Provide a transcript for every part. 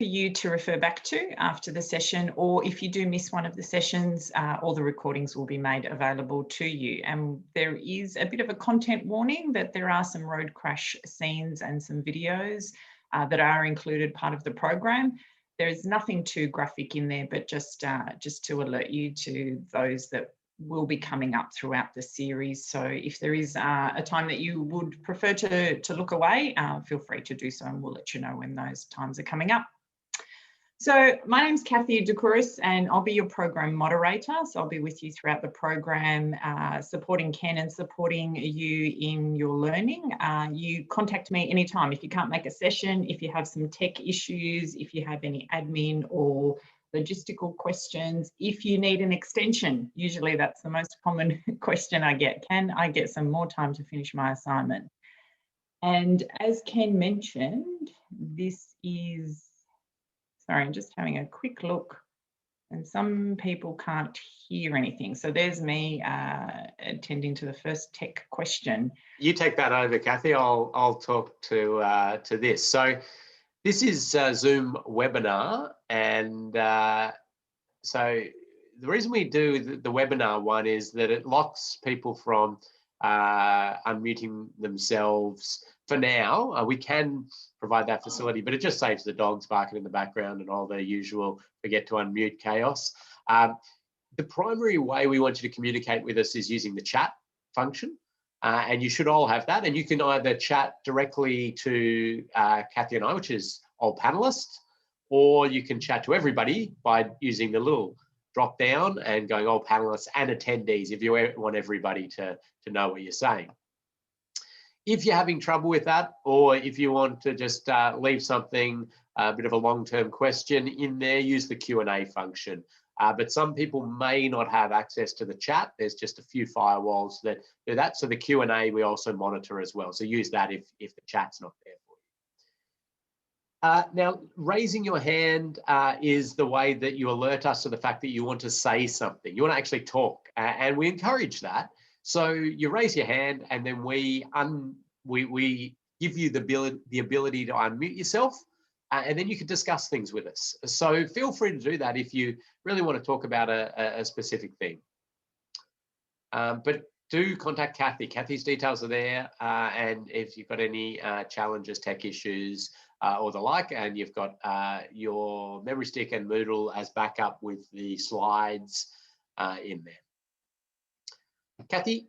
for you to refer back to after the session, or if you do miss one of the sessions, all the recordings will be made available to you. And there is a bit of a content warning that there are some road crash scenes and some videos that are included part of the program. There is nothing too graphic in there, but just to alert you to those that will be coming up throughout the series. So if there is a time that you would prefer to look away, feel free to do so, and we'll let you know when those times are coming up. So my name's Kathy Ducouris, and I'll be your program moderator. So I'll be with you throughout the program, supporting Ken and supporting you in your learning. You contact me anytime if you can't make a session, if you have some tech issues, if you have any admin or logistical questions, if you need an extension. Usually that's the most common question I get. Can I get some more time to finish my assignment? And as Ken mentioned, this is, sorry, I'm just having a quick look, and some people can't hear anything. So there's me attending to the first tech question. You take that over, Kathy. I'll talk to this. So this is a Zoom webinar, and so the reason we do the webinar one is that it locks people from unmuting themselves for now. We can provide that facility, but it just saves the dogs barking in the background and all the usual forget to unmute chaos. The primary way we want you to communicate with us is using the chat function. And you should all have that, and you can either chat directly to Kathy and I, which is all panelists, or you can chat to everybody by using the little drop down and going all panelists and attendees if you want everybody to know what you're saying. If you're having trouble with that, or if you want to just leave something, a bit of a long-term question in there, use the Q&A function. But some people may not have access to the chat. There's just a few firewalls that do that. So the Q&A we also monitor as well. So use that if the chat's not there for you. Now, raising your hand is the way that you alert us to the fact that you want to say something. You want to actually talk, and we encourage that. So you raise your hand, and then we give you the ability to unmute yourself. And then you can discuss things with us. So feel free to do that if you really want to talk about a specific thing. But do contact Kathy. Kathy's details are there. And if you've got any challenges, tech issues, or the like, and you've got your memory stick and Moodle as backup with the slides in there. Kathy?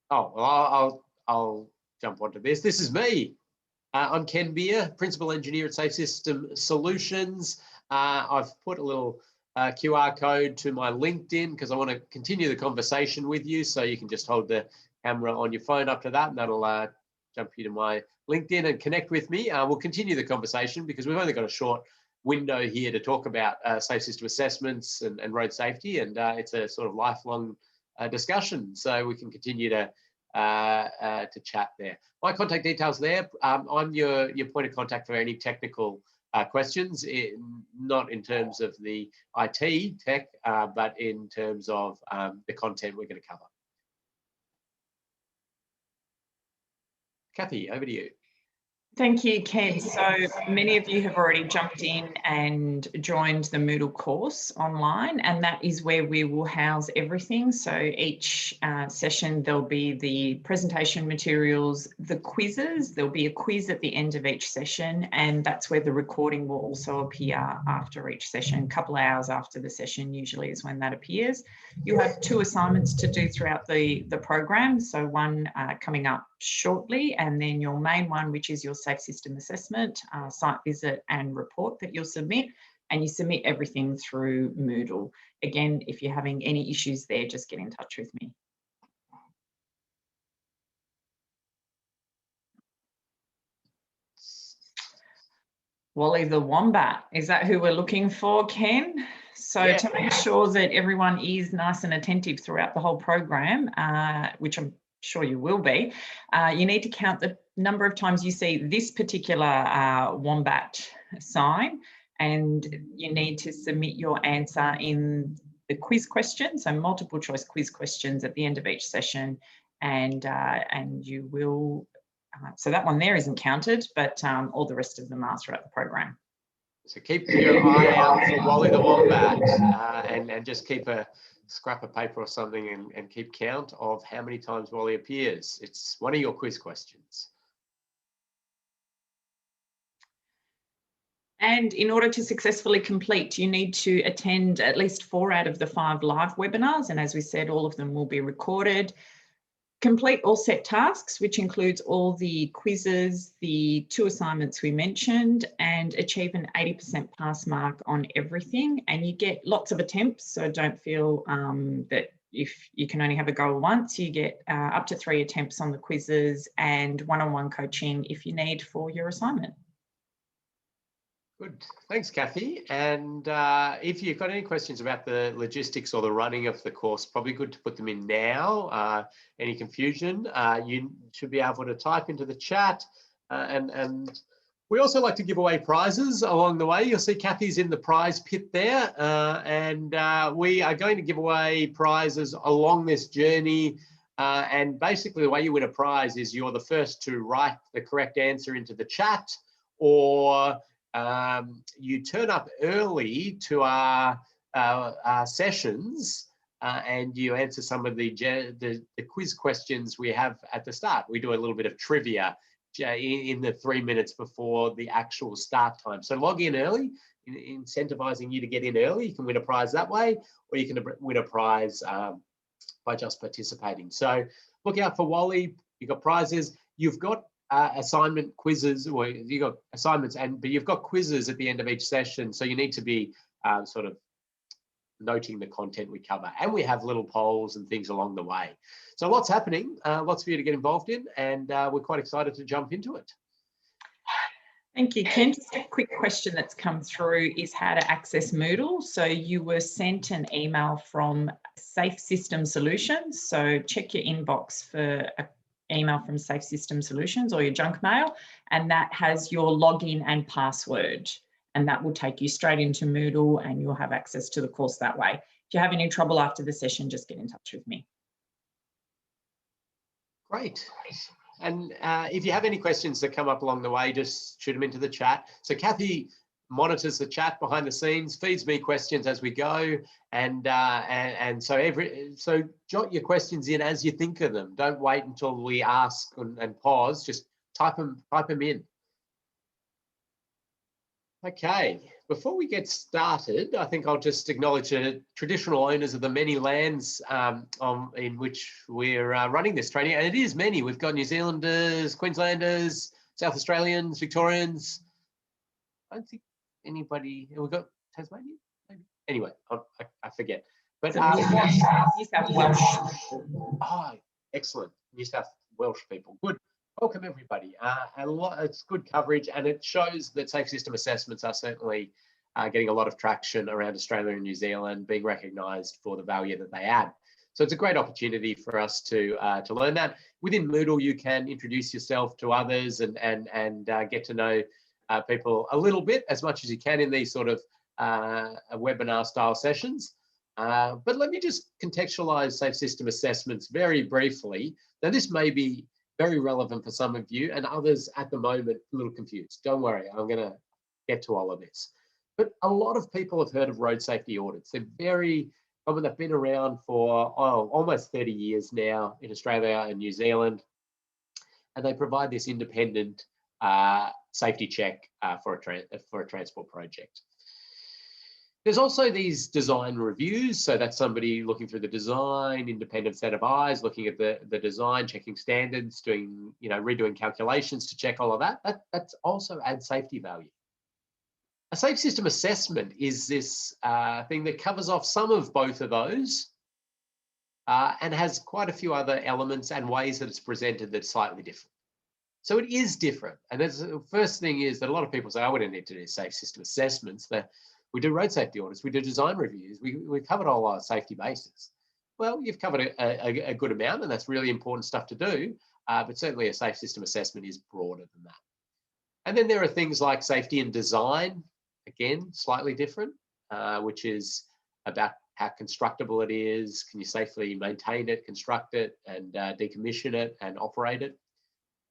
Oh, well, I'll jump onto this. This is me. I'm Ken Beer, Principal Engineer at Safe System Solutions. I've put a little QR code to my LinkedIn because I want to continue the conversation with you. So you can just hold the camera on your phone up to that, and that'll jump you to my LinkedIn and connect with me. We'll continue the conversation because we've only got a short window here to talk about safe system assessments and road safety, and it's a sort of lifelong discussion. So we can continue to chat there. My contact details there. I'm your point of contact for any technical questions, not in terms of the IT tech, but in terms of the content we're going to cover. Kathy, over to you. Thank you, Ken. So many of you have already jumped in and joined the Moodle course online, and that is where we will house everything. So each session, there'll be the presentation materials, the quizzes. There'll be a quiz at the end of each session, and that's where the recording will also appear after each session. A couple of hours after the session usually is when that appears. You have 2 assignments to do throughout the program. So one coming up shortly, and then your main one, which is your safe system assessment, site visit and report that you'll submit, and you submit everything through Moodle. Again, if you're having any issues there, just get in touch with me. Wally the Wombat, is that who we're looking for, Ken? So yeah. To make sure that everyone is nice and attentive throughout the whole program, which I'm sure you will be, you need to count the number of times you see this particular wombat sign, and you need to submit your answer in the quiz question, so multiple choice quiz questions at the end of each session, and you will, so that one there isn't counted, but all the rest of them are throughout the program. So keep your eye out for Wally the Wombat, and just keep a scrap of paper or something and keep count of how many times Wally appears. It's one of your quiz questions. And in order to successfully complete, you need to attend at least 4 out of the 5 live webinars. And as we said, all of them will be recorded. Complete all set tasks, which includes all the quizzes, the 2 assignments we mentioned, and achieve an 80% pass mark on everything. And you get lots of attempts, so don't feel that if you can only have a go once. You get up to 3 attempts on the quizzes and one-on-one coaching if you need for your assignment. Good. Thanks, Kathy. And if you've got any questions about the logistics or the running of the course, probably good to put them in now. Any confusion, you should be able to type into the chat. And we also like to give away prizes along the way. You'll see Kathy's in the prize pit there. And we are going to give away prizes along this journey. And basically the way you win a prize is you're the first to write the correct answer into the chat, or you turn up early to our sessions and you answer some of the quiz questions we have at the start. We do a little bit of trivia in the 3 minutes before the actual start time. So log in early, incentivizing you to get in early. You can win a prize that way, or you can win a prize by just participating. So look out for Wally. You've got prizes. You've got assignment quizzes, or you've got assignments, but you've got quizzes at the end of each session. So you need to be sort of noting the content we cover. And we have little polls and things along the way. So lots happening, lots for you to get involved in, and we're quite excited to jump into it. Thank you, Ken. Just a quick question that's come through is how to access Moodle. So you were sent an email from Safe System Solutions. So check your inbox for an email from Safe System Solutions or your junk mail, and that has your login and password. And that will take you straight into Moodle and you'll have access to the course that way. If you have any trouble after the session, just get in touch with me. Great. And if you have any questions that come up along the way, just shoot them into the chat. So Kathy monitors the chat behind the scenes, feeds me questions as we go, and so jot your questions in as you think of them. Don't wait until we ask and pause. Just type them in. Okay, before we get started, I think I'll just acknowledge the traditional owners of the many lands in which we're running this training. And it is many. We've got New Zealanders, Queenslanders, South Australians, Victorians. I don't think anybody, we've got Tasmania, maybe? Anyway, I forget. But New South Welsh. Oh, excellent. New South Welsh people. Good. Welcome, everybody. It's good coverage, and it shows that safe system assessments are certainly getting a lot of traction around Australia and New Zealand, being recognised for the value that they add. So it's a great opportunity for us to learn that. Within Moodle, you can introduce yourself to others and get to know people a little bit, as much as you can in these sort of webinar style sessions. But let me just contextualise safe system assessments very briefly. Now, this may be very relevant for some of you, and others at the moment a little confused. Don't worry, I'm going to get to all of this. But a lot of people have heard of road safety audits. They're very common. They've been around for almost 30 years now in Australia and New Zealand, and they provide this independent safety check for a transport project. There's also these design reviews. So that's somebody looking through the design, independent set of eyes, looking at the design, checking standards, doing, redoing calculations to check all of that. That's also adds safety value. A safe system assessment is this thing that covers off some of both of those and has quite a few other elements and ways that it's presented that's slightly different. So it is different. And the first thing is that a lot of people say, oh, we don't need to do safe system assessments. We do road safety audits, we do design reviews, we covered all our safety bases. Well, you've covered a good amount, and that's really important stuff to do, but certainly a safe system assessment is broader than that. And then there are things like safety and design, again, slightly different, which is about how constructible it is, can you safely maintain it, construct it, and decommission it and operate it.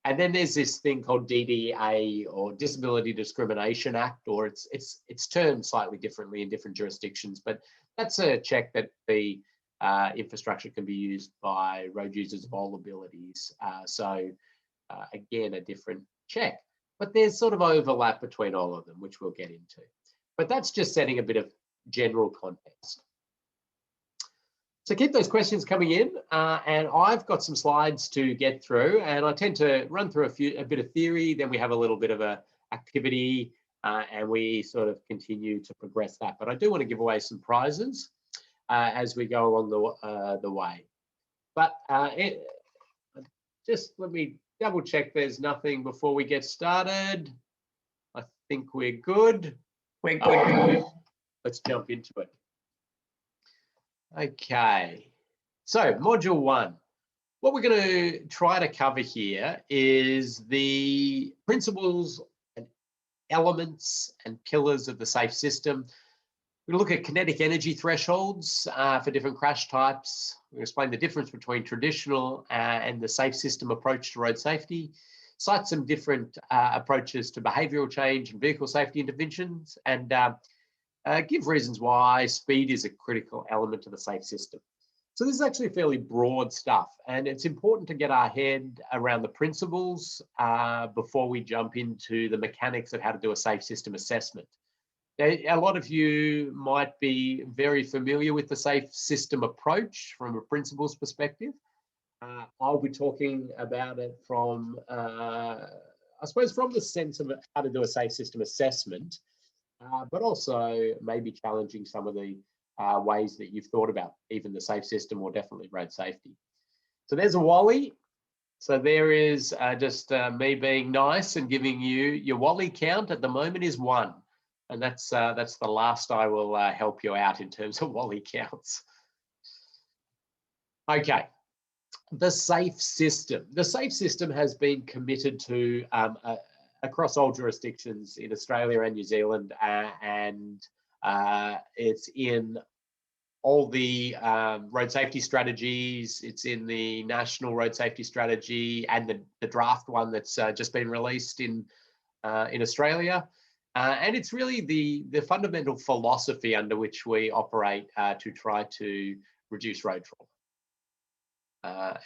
And then there's this thing called DDA, or Disability Discrimination Act, or it's termed slightly differently in different jurisdictions, but that's a check that the infrastructure can be used by road users of all abilities. Again, a different check, but there's sort of overlap between all of them, which we'll get into. But that's just setting a bit of general context. So keep those questions coming in, and I've got some slides to get through, and I tend to run through a bit of theory, then we have a little bit of a activity, and we sort of continue to progress that. But I do want to give away some prizes as we go along the way. But just let me double check there's nothing before we get started. I think we're good. We're good. Let's jump into it. Okay, so module 1. What we're going to try to cover here is the principles and elements and pillars of the safe system. We're going to look at kinetic energy thresholds for different crash types. We're going to explain the difference between traditional and the safe system approach to road safety, cite some different approaches to behavioural change and vehicle safety interventions, and give reasons why speed is a critical element of the safe system. So this is actually fairly broad stuff, and it's important to get our head around the principles before we jump into the mechanics of how to do a safe system assessment. A lot of you might be very familiar with the safe system approach from a principles perspective. I'll be talking about it from, I suppose, from the sense of how to do a safe system assessment, but also maybe challenging some of the ways that you've thought about even the safe system, or definitely road safety. So there's a Wally. So there is just me being nice and giving you your Wally count at the moment is 1. And that's the last I will help you out in terms of Wally counts. Okay, the safe system. The safe system has been committed to across all jurisdictions in Australia and New Zealand, and it's in all the road safety strategies. It's in the National Road Safety Strategy and the draft one that's just been released in Australia. And it's really the fundamental philosophy under which we operate to try to reduce road trauma.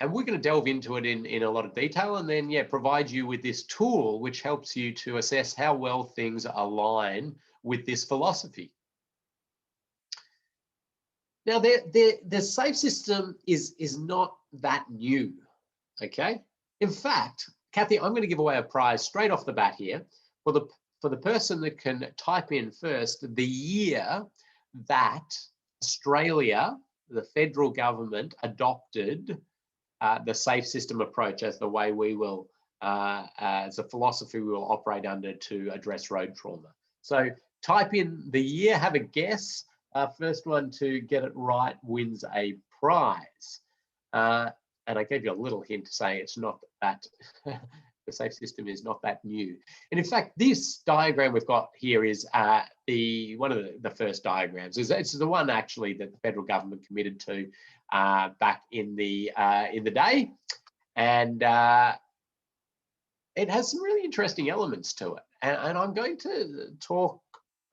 And we're going to delve into it in a lot of detail, and then provide you with this tool which helps you to assess how well things align with this philosophy. Now, the safe system is not that new, okay? In fact, Kathy, I'm going to give away a prize straight off the bat here for the person that can type in first the year that Australia, the federal government, adopted the safe system approach as the way we will, as a philosophy we will operate under to address road trauma. So type in the year, have a guess. First one to get it right wins a prize. And I gave you a little hint to say it's not that, the safe system is not that new. And in fact, this diagram we've got here is one of the first diagrams. It's the one actually that the federal government committed to back in the day. And it has some really interesting elements to it. And I'm going to talk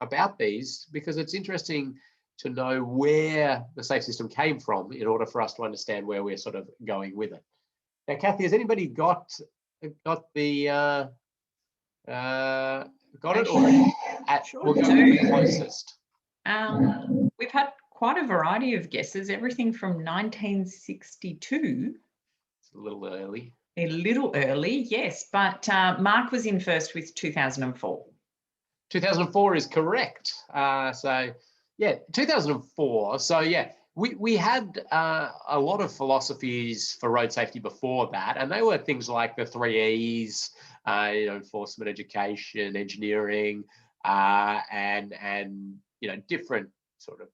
about these because it's interesting to know where the safe system came from in order for us to understand where we're sort of going with it. Now, Kathy, has anybody got the got it, or we'll go with the closest? We've had quite a variety of guesses, everything from 1962. It's a little early. A little early, yes, but Mark was in first with 2004. 2004 is correct. So yeah, 2004. So yeah, we had a lot of philosophies for road safety before that, and they were things like the 3 E's, enforcement, education, engineering, and different sort of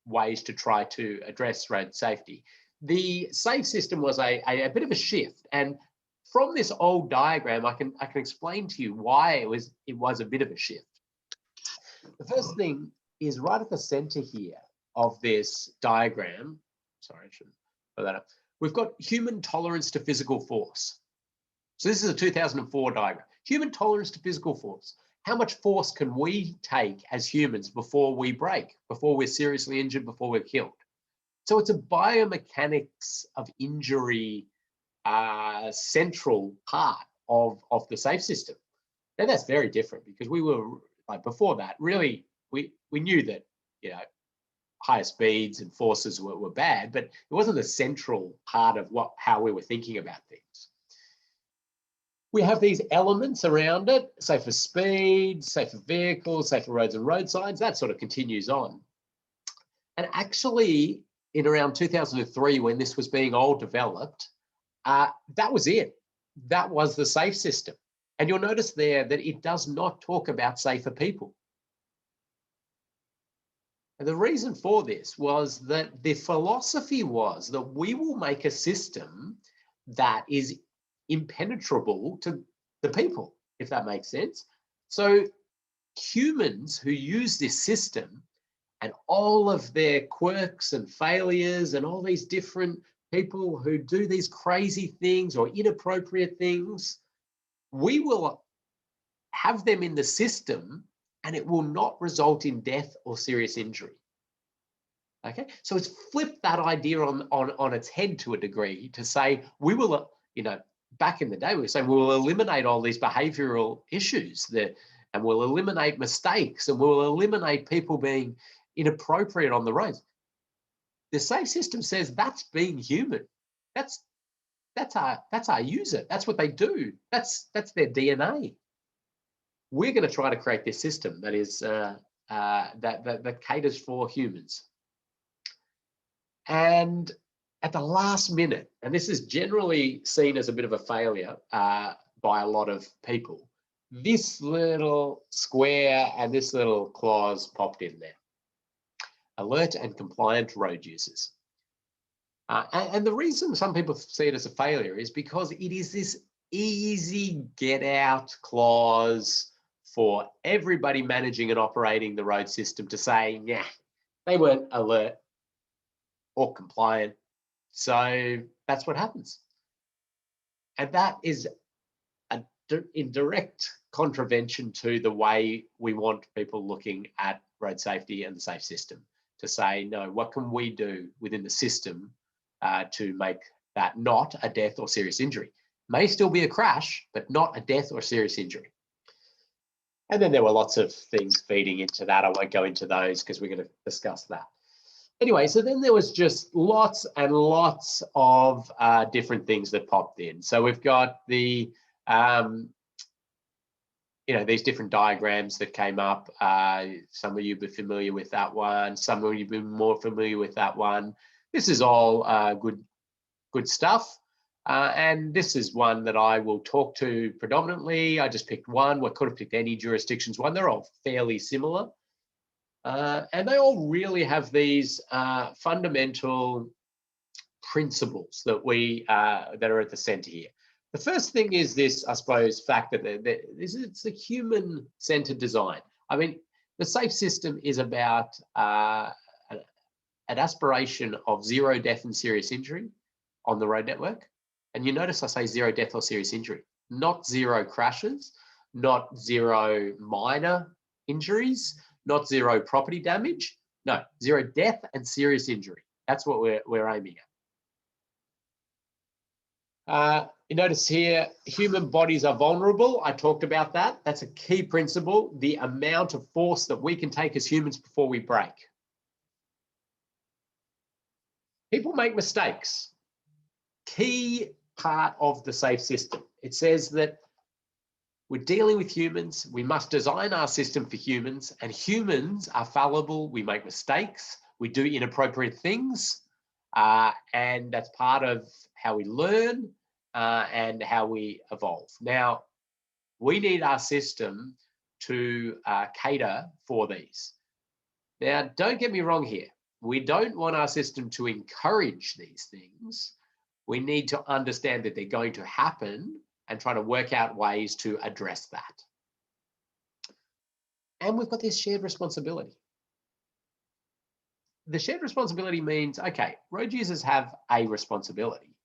ways to try to address road safety. The safe system was a bit of a shift, and from this old diagram, I can explain to you why it was a bit of a shift. The first thing is right at the center here of this diagram. Sorry, I shouldn't put that up. We've got human tolerance to physical force. So this is a 2004 diagram. Human tolerance to physical force. How much force can we take as humans before we break, before we're seriously injured, before we're killed? So it's a biomechanics of injury central part of the safe system. Now that's very different because we were, like before that, really, we knew that, you know, higher speeds and forces were bad, but it wasn't a central part of how we were thinking about things. We have these elements around it, safer speed, safer vehicles, safer roads and road signs, that sort of continues on. And actually, in around 2003, when this was being all developed, that was it. That was the safe system. And you'll notice there that it does not talk about safer people. And the reason for this was that the philosophy was that we will make a system that is impenetrable to the people, if that makes sense. So humans who use this system and all of their quirks and failures and all these different people who do these crazy things or inappropriate things, we will have them in the system and it will not result in death or serious injury. Okay, so it's flipped that idea on its head to a degree to say we will, you know, back in the day we were saying we will eliminate all these behavioral issues and we'll eliminate mistakes and we'll eliminate people being inappropriate on the roads. The safe system says that's being human. That's our user. That's what they do. That's their DNA. We're going to try to create this system that is that caters for humans. And at the last minute, and this is generally seen as a bit of a failure by a lot of people, this little square and this little clause popped in there. Alert and compliant road users. And the reason some people see it as a failure is because it is this easy get out clause for everybody managing and operating the road system to say, yeah, they weren't alert or compliant. So that's what happens. And that is in direct contravention to the way we want people looking at road safety and the safe system, to say, no, what can we do within the system to make that not a death or serious injury? May still be a crash, but not a death or serious injury. And then there were lots of things feeding into that. I won't go into those because we're going to discuss that. Anyway, so then there was just lots and lots of different things that popped in. So we've got the, these different diagrams that came up. Some of you be familiar with that one. Some of you be more familiar with that one. This is all good stuff. And this is one that I will talk to predominantly. I just picked one. We could have picked any jurisdictions one. They're all fairly similar. And they all really have these fundamental principles that that are at the center here. The first thing is this, I suppose, fact that it's a human-centered design. I mean, the safe system is about an aspiration of zero death and serious injury on the road network. And you notice I say zero death or serious injury, not zero crashes, not zero minor injuries, not zero property damage. No, zero death and serious injury. That's what we're aiming at. You notice here, human bodies are vulnerable. I talked about that. That's a key principle, the amount of force that we can take as humans before we break. People make mistakes. Key part of the safe system. It says that we're dealing with humans. We must design our system for humans, and humans are fallible. We make mistakes. We do inappropriate things. And that's part of how we learn and how we evolve. Now, we need our system to cater for these. Now, don't get me wrong here. We don't want our system to encourage these things. We need to understand that they're going to happen and try to work out ways to address that. And we've got this shared responsibility. The shared responsibility means, okay, road users have a responsibility,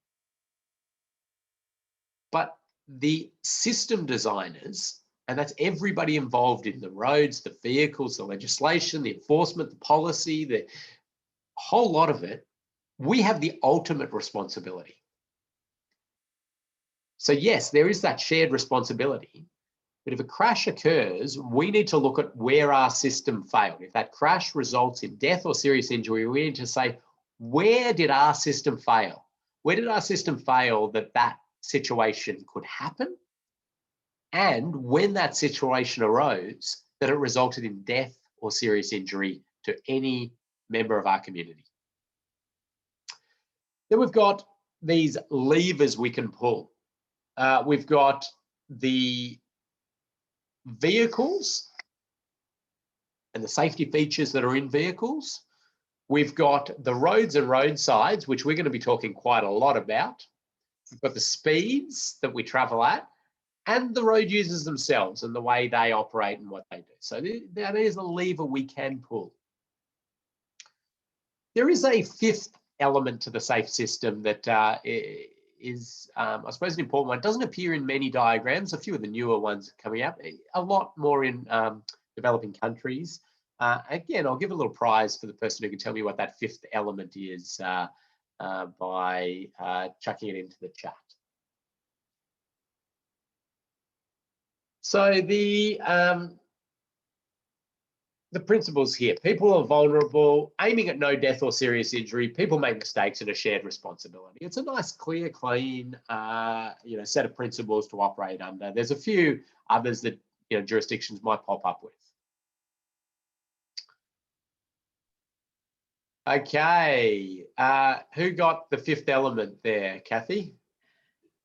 but the system designers, and that's everybody involved in the roads, the vehicles, the legislation, the enforcement, the policy, the whole lot of it, we have the ultimate responsibility. So yes, there is that shared responsibility, but if a crash occurs, we need to look at where our system failed. If that crash results in death or serious injury, we need to say, where did our system fail? Where did our system fail that that situation could happen? And when that situation arose, that it resulted in death or serious injury to any member of our community. Then we've got these levers we can pull. We've got the vehicles and the safety features that are in vehicles. We've got the roads and roadsides, which we're going to be talking quite a lot about. We've got the speeds that we travel at, and the road users themselves and the way they operate and what they do. So that is a lever we can pull. There is a fifth element to the safe system that is, I suppose, an important one. It doesn't appear in many diagrams. A few of the newer ones coming out, a lot more in developing countries. Again, I'll give a little prize for the person who can tell me what that fifth element is by chucking it into the chat. So the principles here: people are vulnerable, aiming at no death or serious injury, people make mistakes, and a shared responsibility. It's a nice, clear, clean, set of principles to operate under. There's a few others that jurisdictions might pop up with. Okay, who got the fifth element there, Kathy?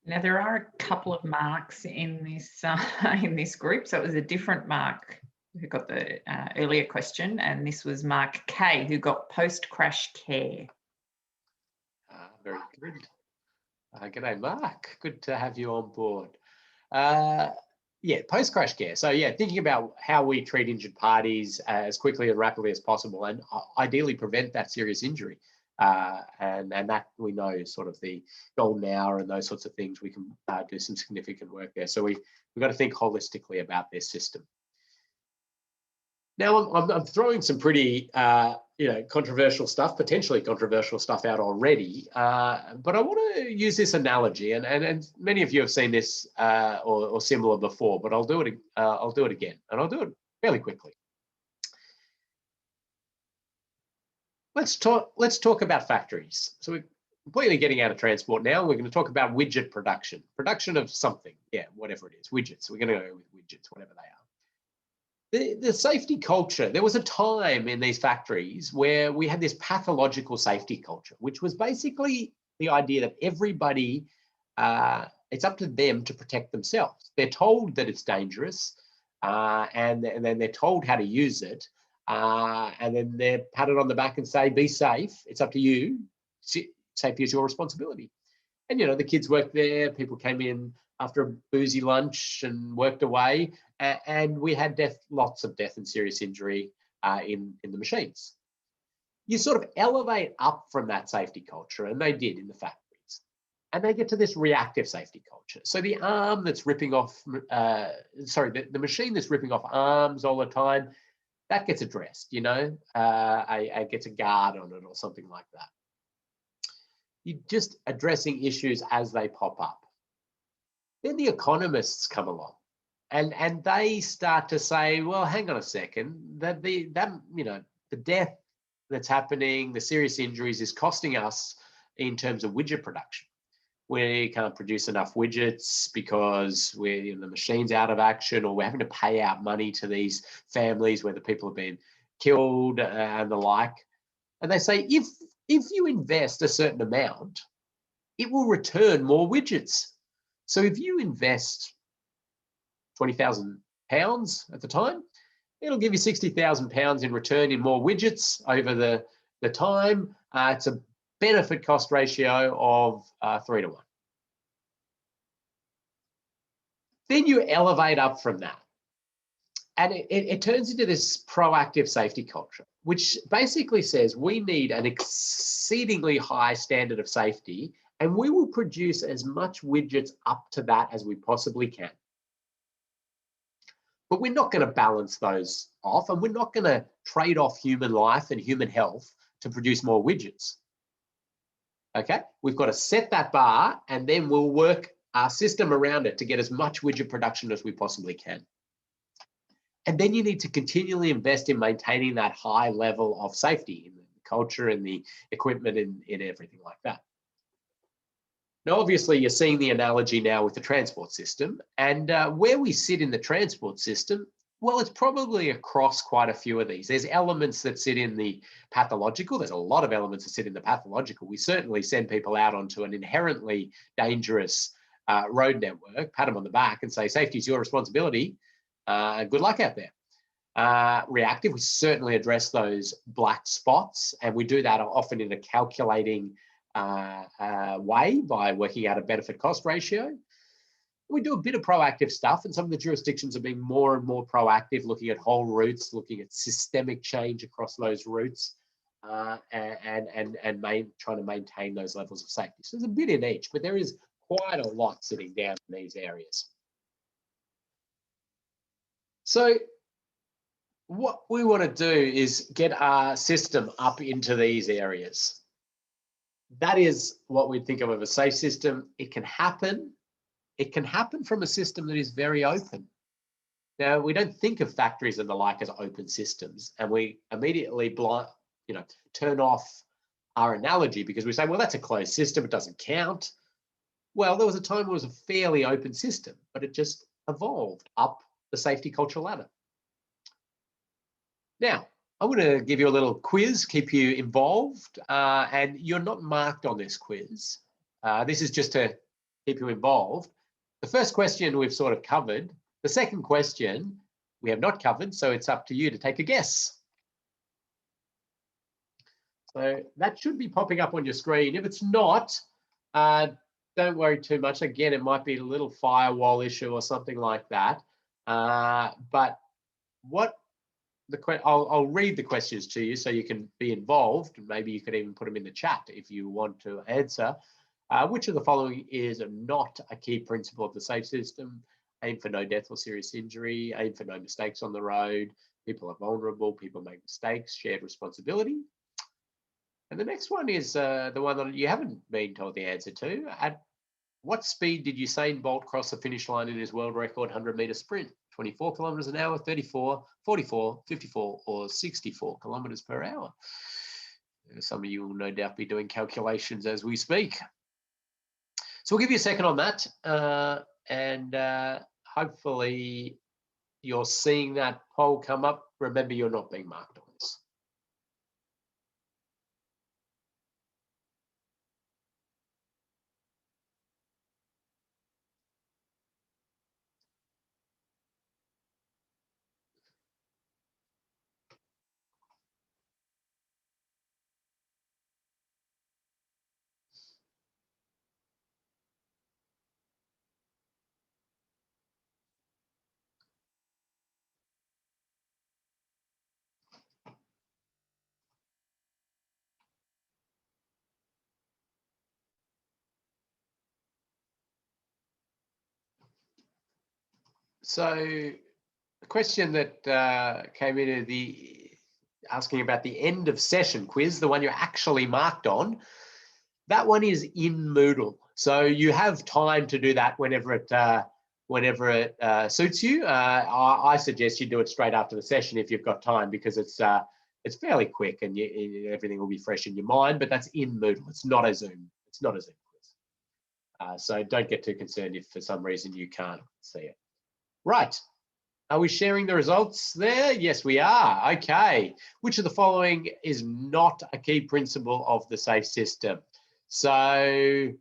Now there are a couple of Marks in this group, so it was a different Mark who got the earlier question, and this was Mark K, who got post-crash care. Very good. G'day, Mark. Good to have you on board. Yeah, post-crash care. So yeah, thinking about how we treat injured parties as quickly and rapidly as possible, and ideally prevent that serious injury. And that we know sort of the golden hour and those sorts of things. We can do some significant work there. So we've got to think holistically about this system. Now I'm throwing some pretty controversial stuff, potentially controversial stuff out already, but I want to use this analogy, and many of you have seen this or similar before, but I'll do it again, and I'll do it fairly quickly. Let's talk about factories. So we're completely getting out of transport now. We're going to talk about widget production of something, whatever it is, widgets. We're going to go with widgets, whatever they are. The safety culture, there was a time in these factories where we had this pathological safety culture, which was basically the idea that everybody, it's up to them to protect themselves. They're told that it's dangerous, and then they're told how to use it, and then they're patted on the back and say, be safe, it's up to you, safety is your responsibility. And the kids worked there, people came in after a boozy lunch and worked away, and we had lots of death and serious injury in the machines. You sort of elevate up from that safety culture, and they did in the factories, and they get to this reactive safety culture. So the arm that's ripping off, the machine that's ripping off arms all the time, that gets addressed, it gets a guard on it or something like that. You're just addressing issues as they pop up. Then the economists come along, and they start to say, well, hang on a second, that the death that's happening, the serious injuries is costing us in terms of widget production. We can't produce enough widgets because the machine's out of action, or we're having to pay out money to these families where the people have been killed and the like. And they say, if you invest a certain amount, it will return more widgets. So if you invest £20,000 at the time, it'll give you £60,000 in return in more widgets over the time. It's a benefit cost ratio of 3 to 1. Then you elevate up from that, and it turns into this proactive safety culture, which basically says we need an exceedingly high standard of safety And we will produce as much widgets up to that as we possibly can. But we're not going to balance those off, and we're not going to trade off human life and human health to produce more widgets. Okay, we've got to set that bar, and then we'll work our system around it to get as much widget production as we possibly can. And then you need to continually invest in maintaining that high level of safety in the culture and the equipment and in everything like that. Now, obviously, you're seeing the analogy now with the transport system, and where we sit in the transport system, well, it's probably across quite a few of these. There's elements that sit in the pathological. There's a lot of elements that sit in the pathological. We certainly send people out onto an inherently dangerous road network, pat them on the back and say, safety is your responsibility. Good luck out there. Reactive, we certainly address those black spots, and we do that often in a calculating way by working out a benefit cost ratio. We do a bit of proactive stuff, and some of the jurisdictions are being more and more proactive, looking at whole routes, looking at systemic change across those routes, and trying to maintain those levels of safety. So there's a bit in each, but there is quite a lot sitting down in these areas. So what we want to do is get our system up into these areas. That is what we think of as a safe system. It can happen. It can happen from a system that is very open. Now, we don't think of factories and the like as open systems, and we immediately turn off our analogy because we say, well, that's a closed system, it doesn't count. Well, there was a time it was a fairly open system, but it just evolved up the safety culture ladder. Now, I'm going to give you a little quiz, keep you involved, and you're not marked on this quiz. This is just to keep you involved. The first question we've sort of covered. The second question we have not covered, so it's up to you to take a guess. So that should be popping up on your screen. If it's not, don't worry too much. Again, it might be a little firewall issue or something like that. But what I'll read the questions to you so you can be involved. Maybe you could even put them in the chat if you want to answer. Which of the following is not a key principle of the safe system? Aim for no death or serious injury, aim for no mistakes on the road, people are vulnerable, people make mistakes, shared responsibility. And the next one is the one that you haven't been told the answer to. At what speed did Usain Bolt cross the finish line in his world record 100-meter sprint? 24 kilometers an hour, 34, 44, 54, or 64 kilometers per hour? Some of you will no doubt be doing calculations as we speak. So we'll give you a second on that, and hopefully you're seeing that poll come up. Remember, you're not being marked on this. So the question that came into asking about the end of session quiz, the one you're actually marked on, that one is in Moodle. So you have time to do that whenever it suits you. I suggest you do it straight after the session if you've got time, because it's fairly quick and everything will be fresh in your mind. But that's in Moodle. It's not a Zoom. It's not a Zoom quiz. So don't get too concerned if for some reason you can't see it. Right. Are we sharing the results there? Yes, we are. Okay. Which of the following is not a key principle of the safe system? So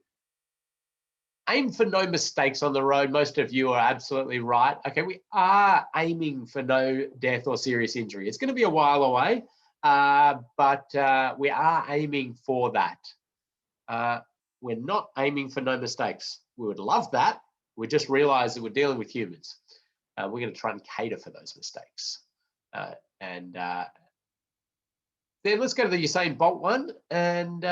aim for no mistakes on the road. Most of you are absolutely right. Okay, we are aiming for no death or serious injury. It's going to be a while away, but we are aiming for that. We're not aiming for no mistakes. We would love that. We just realized that we're dealing with humans. We're going to try and cater for those mistakes. And Then let's go to the Usain Bolt one. And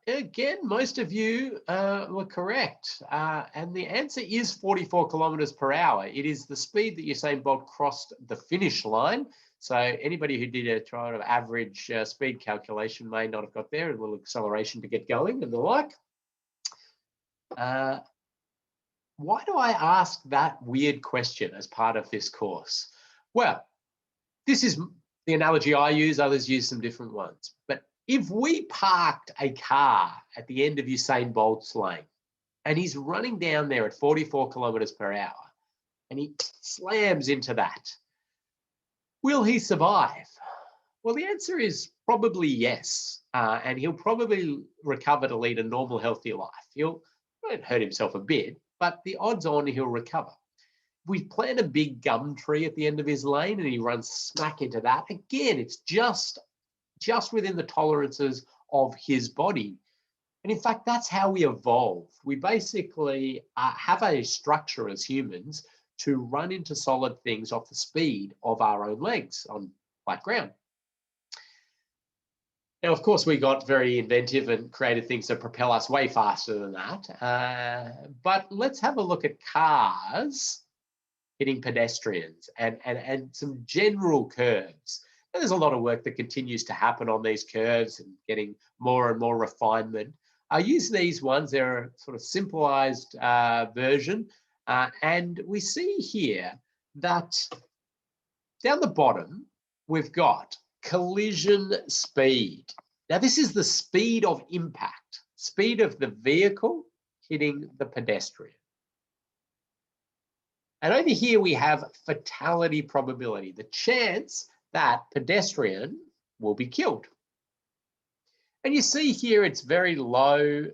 again, most of you were correct. And the answer is 44 kilometers per hour. It is the speed that Usain Bolt crossed the finish line. So anybody who did a sort of average speed calculation may not have got there, a little acceleration to get going and the like. Why do I ask that weird question as part of this course? Well, this is the analogy I use, others use some different ones. But if we parked a car at the end of Usain Bolt's lane and he's running down there at 44 kilometers per hour and he slams into that, will he survive? Well, the answer is probably yes. And he'll probably recover to lead a normal, healthy life. He'll hurt himself a bit, but the odds on he'll recover. We plant a big gum tree at the end of his lane and he runs smack into that. Again, it's just within the tolerances of his body. And in fact, that's how we evolve. We basically have a structure as humans to run into solid things off the speed of our own legs on flat ground. Now, of course, we got very inventive and created things that propel us way faster than that. But let's have a look at cars hitting pedestrians and some general curves. And there's a lot of work that continues to happen on these curves and getting more and more refinement. I use these ones, they're a sort of simplified version. And we see here that down the bottom, we've got collision speed. Now, this is the speed of impact, speed of the vehicle hitting the pedestrian. And over here, we have fatality probability, the chance that pedestrian will be killed. And you see here, it's very low,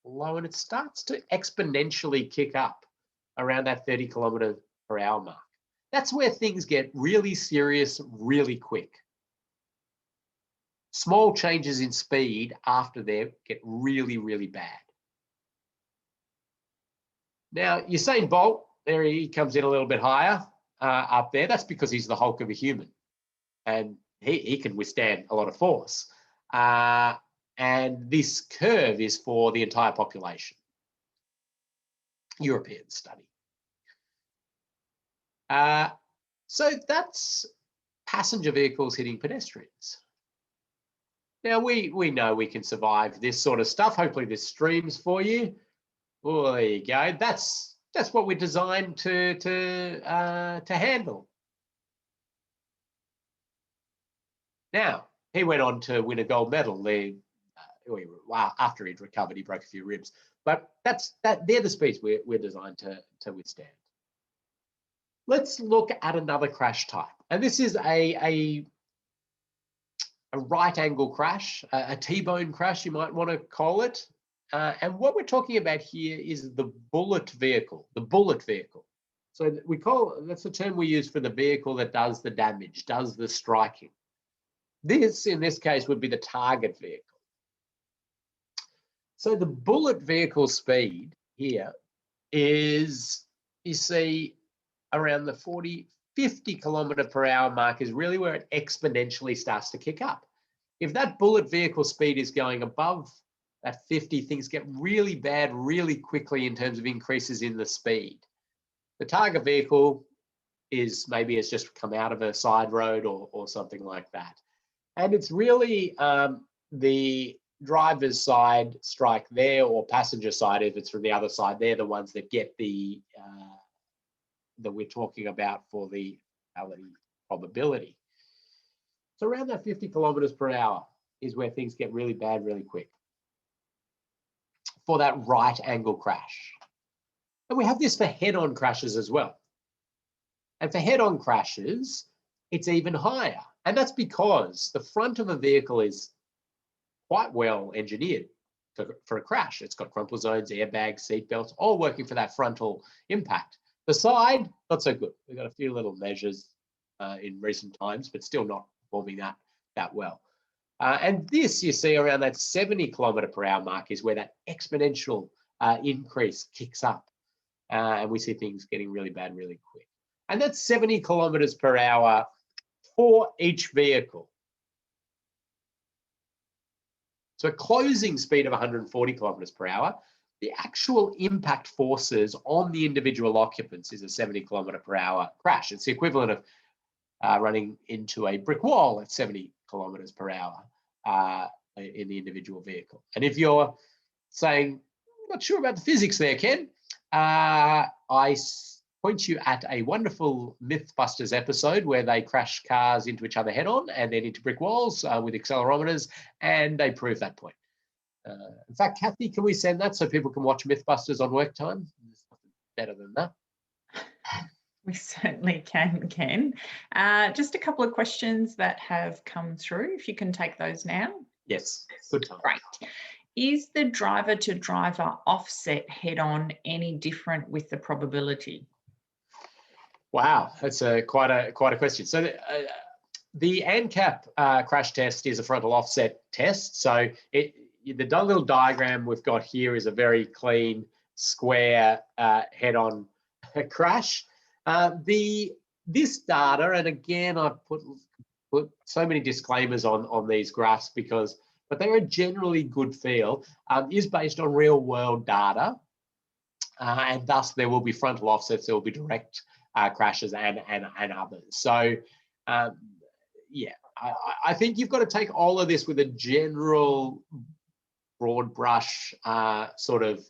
and it starts to exponentially kick up around that 30 kilometer per hour mark. That's where things get really serious, really quick. Small changes in speed after there get really, really bad. Now, Usain Bolt, there he comes in a little bit higher up there. That's because he's the Hulk of a human and he can withstand a lot of force. And this curve is for the entire population. European study. So that's passenger vehicles hitting pedestrians. Now, we know we can survive this sort of stuff. Hopefully this streams for you. Well, there you go. That's what we're designed to handle. Now, he went on to win a gold medal. After he'd recovered, he broke a few ribs. But they're the speeds we're designed to withstand. Let's look at another crash type. And this is a right angle crash, a T-bone crash, you might want to call it. And what we're talking about here is the bullet vehicle, So that's the term we use for the vehicle that does the damage, does the striking. This, in this case, would be the target vehicle. So the bullet vehicle speed here is, you see, around the 40, 50 kilometer per hour mark is really where it exponentially starts to kick up. If that bullet vehicle speed is going above that 50, things get really bad really quickly in terms of increases in the speed. The target vehicle is maybe it's just come out of a side road or something like that. And it's really the driver's side strike there or passenger side, if it's from the other side, they're the ones that get that we're talking about for the fatality probability. So around that 50 kilometers per hour is where things get really bad really quick for that right angle crash. And we have this for head-on crashes as well. And for head-on crashes, it's even higher. And that's because the front of a vehicle is quite well engineered for a crash. It's got crumple zones, airbags, seat belts, all working for that frontal impact. The side, not so good. We've got a few little measures in recent times, but still not performing that well. And this, you see, around that 70 kilometer per hour mark is where that exponential increase kicks up. And we see things getting really bad really quick. And that's 70 kilometers per hour for each vehicle. So a closing speed of 140 kilometers per hour, the actual impact forces on the individual occupants is a 70 kilometer per hour crash. It's the equivalent of running into a brick wall at 70 kilometers per hour in the individual vehicle. And if you're saying, not sure about the physics there, Ken, I point you at a wonderful Mythbusters episode where they crash cars into each other head on and then into brick walls with accelerometers, and they prove that point. In fact, Kathy, can we send that so people can watch Mythbusters on work time? There's nothing better than that. We certainly can, Ken. Just a couple of questions that have come through, if you can take those now. Yes, good time. Great. Is the driver-to-driver offset head-on any different with the probability? Wow, that's quite a question. So the ANCAP crash test is a frontal offset test. So the little diagram we've got here is a very clean square head-on crash. This data, and again, I've put so many disclaimers on these graphs but they're a generally good feel, is based on real world data. And thus there will be frontal offsets, there will be direct crashes and others. So yeah, I think you've got to take all of this with a general broad brush sort of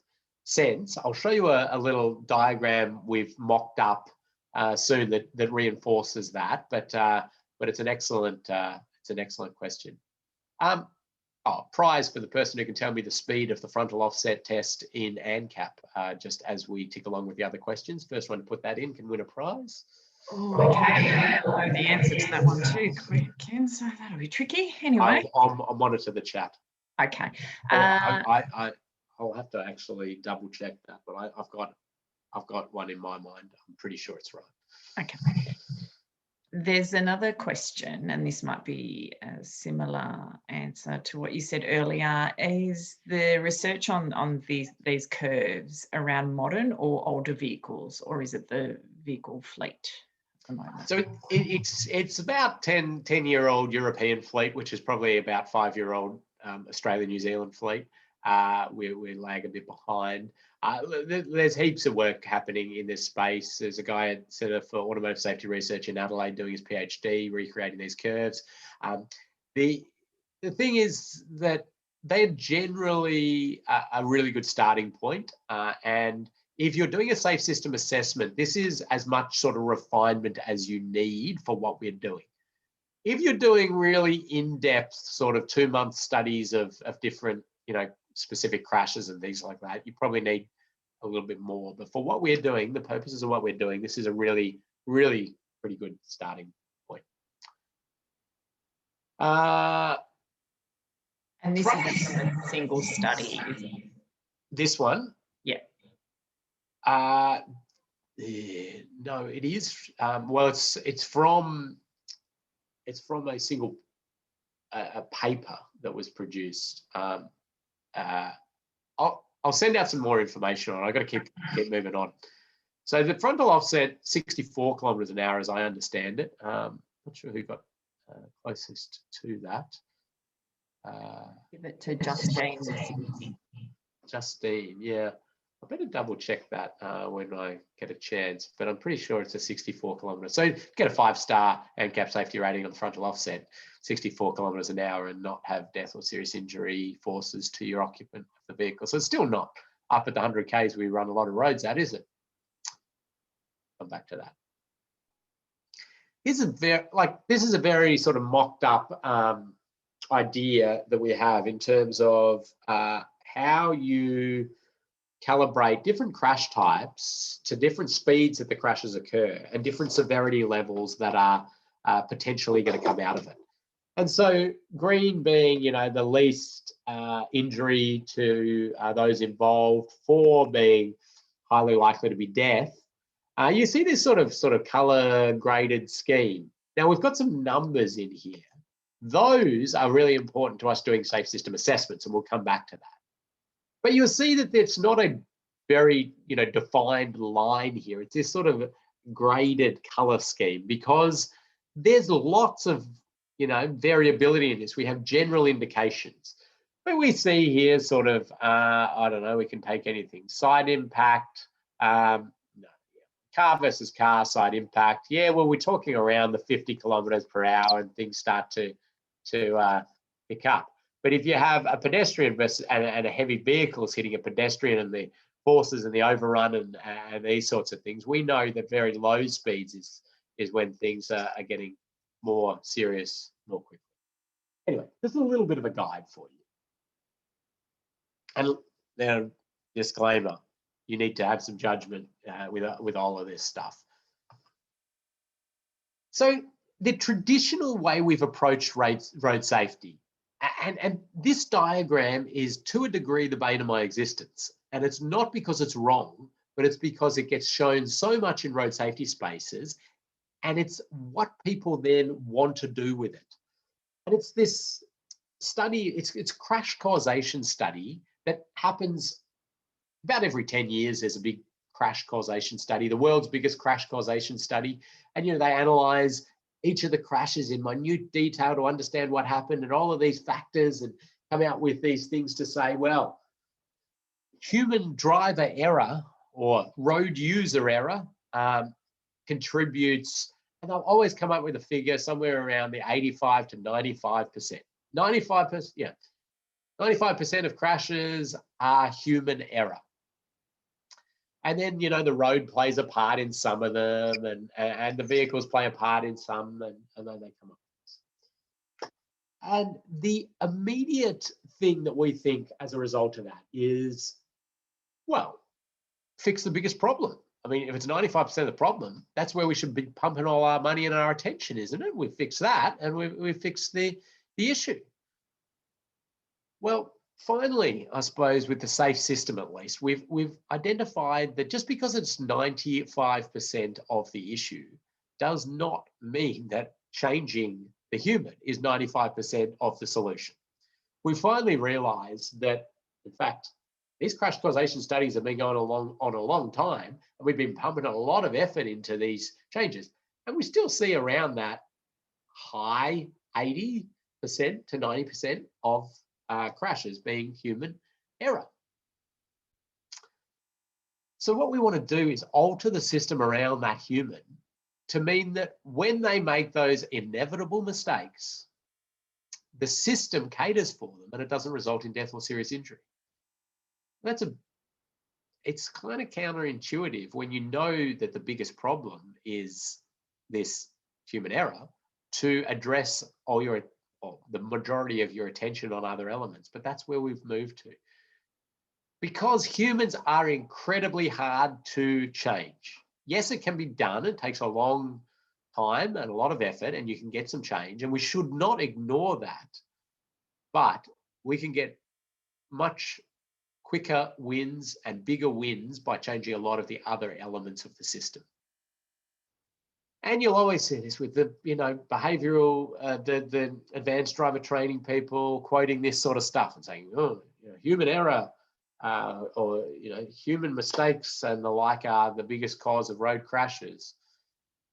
sense. I'll show you a little diagram we've mocked up soon that reinforces that, but it's an excellent question. Prize for the person who can tell me the speed of the frontal offset test in ANCAP, just as we tick along with the other questions. First one to put that in can win a prize. Oh, okay. I know the answer to that one too, Ken, so that'll be tricky. Anyway. I'll monitor the chat. Okay. I'll have to actually double check that, but I've got one in my mind. I'm pretty sure it's right. Okay. There's another question, and this might be a similar answer to what you said earlier. Is the research on these curves around modern or older vehicles, or is it the vehicle fleet at the moment? So it's about 10-year-old European fleet, which is probably about 5-year-old Australia, New Zealand fleet. We lag a bit behind. There's heaps of work happening in this space. There's a guy at Centre for Automotive Safety Research in Adelaide doing his PhD, recreating these curves. The thing is that they're generally a really good starting point. And if you're doing a safe system assessment, this is as much sort of refinement as you need for what we're doing. If you're doing really in-depth sort of 2-month studies of different, specific crashes and things like that, you probably need a little bit more. But for what we're doing, the purposes of what we're doing, this is a really, really pretty good starting point. And this is a single study, isn't it? This one? Yeah. No, it is. Well, it's from a single a paper that was produced. I'll send out some more information on it. I've got to keep moving on. So the frontal offset, 64 kilometers an hour, as I understand it. Not sure who got closest to that. Give it to Justine. Justine, yeah. I better double check that when I get a chance, but I'm pretty sure it's a 64 kilometers. So get a 5-star ANCAP safety rating on the frontal offset, 64 kilometers an hour, and not have death or serious injury forces to your occupant of the vehicle. So it's still not up at the 100 Ks we run a lot of roads at, is it? Come back to that. This is a very sort of mocked up idea that we have in terms of how you calibrate different crash types to different speeds that the crashes occur and different severity levels that are potentially going to come out of it. And so green being, the least injury to those involved, 4 being highly likely to be death. You see this sort of color graded scheme. Now we've got some numbers in here. Those are really important to us doing safe system assessments, and we'll come back to that. But you'll see that it's not a very, defined line here. It's this sort of graded color scheme because there's lots of, variability in this. We have general indications. But we see here sort of, I don't know, we can take anything. Side impact, no, car versus car side impact. Yeah, well, we're talking around the 50 kilometers per hour and things start to pick up. But if you have a pedestrian versus and a heavy vehicle is hitting a pedestrian and the forces and the overrun and these sorts of things, we know that very low speeds is when things are getting more serious more quickly. Anyway, this is a little bit of a guide for you. And now, disclaimer, you need to have some judgment with all of this stuff. So the traditional way we've approached road safety, and this diagram is to a degree the bane of my existence. And it's not because it's wrong, but it's because it gets shown so much in road safety spaces, and it's what people then want to do with it. And it's this study, it's crash causation study that happens about every 10 years. There's a big crash causation study, the world's biggest crash causation study. And, you know, they analyze each of the crashes in minute detail to understand what happened and all of these factors and come out with these things to say, well, human driver error or road user error contributes, and they'll always come up with a figure somewhere around the 85 to 95%. 95%, yeah. 95% of crashes are human error. And then, you know, the road plays a part in some of them and the vehicles play a part in some, and then they come up. And the immediate thing that we think as a result of that is, well, fix the biggest problem. I mean, if it's 95% of the problem, that's where we should be pumping all our money and our attention, isn't it? We fix that and we fix the issue. Well, finally, I suppose with the safe system at least, we've identified that just because it's 95% of the issue does not mean that changing the human is 95% of the solution. We finally realized that, in fact, these crash causation studies have been going on a long time, and we've been pumping a lot of effort into these changes. And we still see around that high 80% to 90% of crashes being human error. So what we want to do is alter the system around that human to mean that when they make those inevitable mistakes, the system caters for them and it doesn't result in death or serious injury. It's kind of counterintuitive when you know that the biggest problem is this human error to address the majority of your attention on other elements, but that's where we've moved to. Because humans are incredibly hard to change. Yes, it can be done. It takes a long time and a lot of effort, and you can get some change, and we should not ignore that. But we can get much quicker wins and bigger wins by changing a lot of the other elements of the system. And you'll always see this with the, you know, behavioral, the advanced driver training people quoting this sort of stuff and saying, oh, you know, human error or, you know, human mistakes and the like are the biggest cause of road crashes.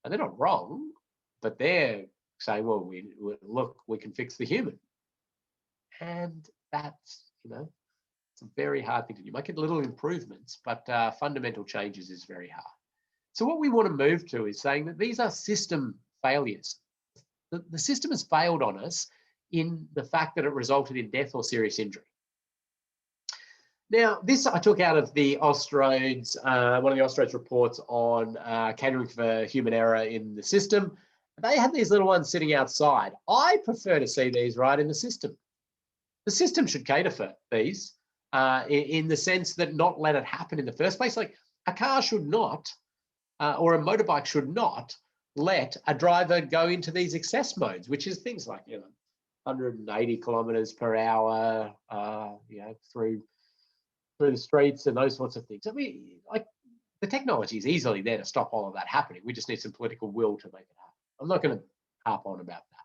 And they're not wrong, but they're saying, well, we can fix the human. And that's, you know, it's a very hard thing to do. You might get little improvements, but fundamental changes is very hard. So what we want to move to is saying that these are system failures. The system has failed on us in the fact that it resulted in death or serious injury. Now, this I took out of the Austroads, one of the Austroads reports on catering for human error in the system. They had these little ones sitting outside. I prefer to see these right in the system. The system should cater for these in the sense that not let it happen in the first place. Like a car should not, or a motorbike should not let a driver go into these excess modes, which is things like, you know, 180 kilometers per hour, you know, through the streets and those sorts of things. I mean, like the technology is easily there to stop all of that happening. We just need some political will to make it happen. I'm not going to harp on about that.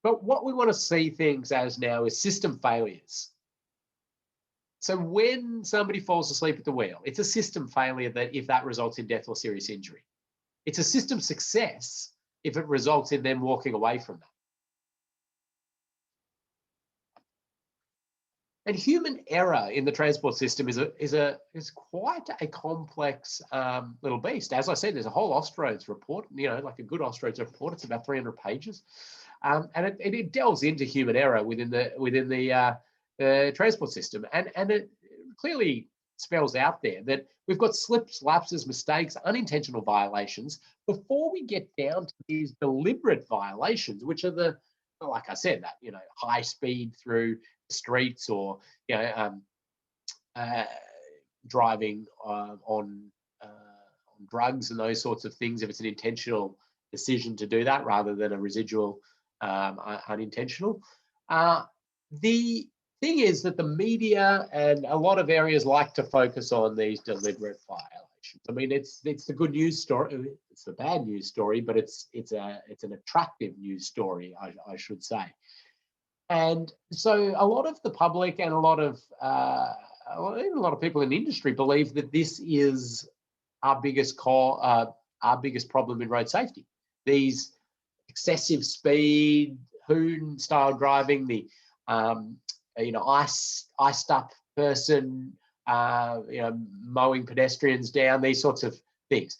But what we want to see things as now is system failures. So when somebody falls asleep at the wheel, it's a system failure that if that results in death or serious injury. It's a system success if it results in them walking away from that. And human error in the transport system is quite a complex little beast. As I said, there's a whole Austroads report, like a good Austroads report. It's about 300 pages, and it delves into human error within the transport system, and it clearly spells out there that we've got slips, lapses, mistakes, unintentional violations before we get down to these deliberate violations, which are like I said, that high speed through the streets, or driving on drugs and those sorts of things, if it's an intentional decision to do that rather than a residual unintentional. The thing is that the media and a lot of areas like to focus on these deliberate violations. I mean, it's the good news story, it's the bad news story, but it's an attractive news story, I should say. And so a lot of the public and a lot of people in the industry believe that this is our biggest problem in road safety. These excessive speed, hoon style driving, the iced up person, mowing pedestrians down, these sorts of things.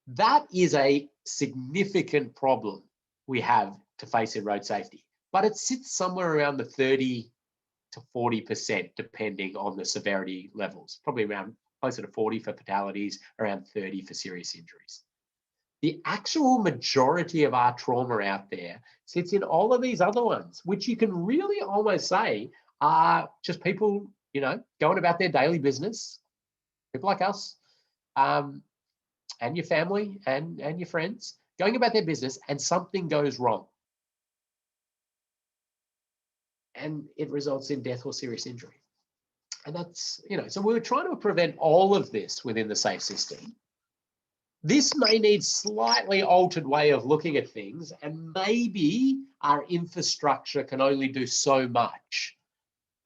That is a significant problem we have to face in road safety, but it sits somewhere around the 30 to 40%, depending on the severity levels, probably around closer to 40 for fatalities, around 30 for serious injuries. The actual majority of our trauma out there sits in all of these other ones, which you can really almost say are just people, going about their daily business, people like us, and your family and your friends, going about their business, and something goes wrong. And it results in death or serious injury. And that's, so we're trying to prevent all of this within the safe system. This may need slightly altered way of looking at things, and maybe our infrastructure can only do so much.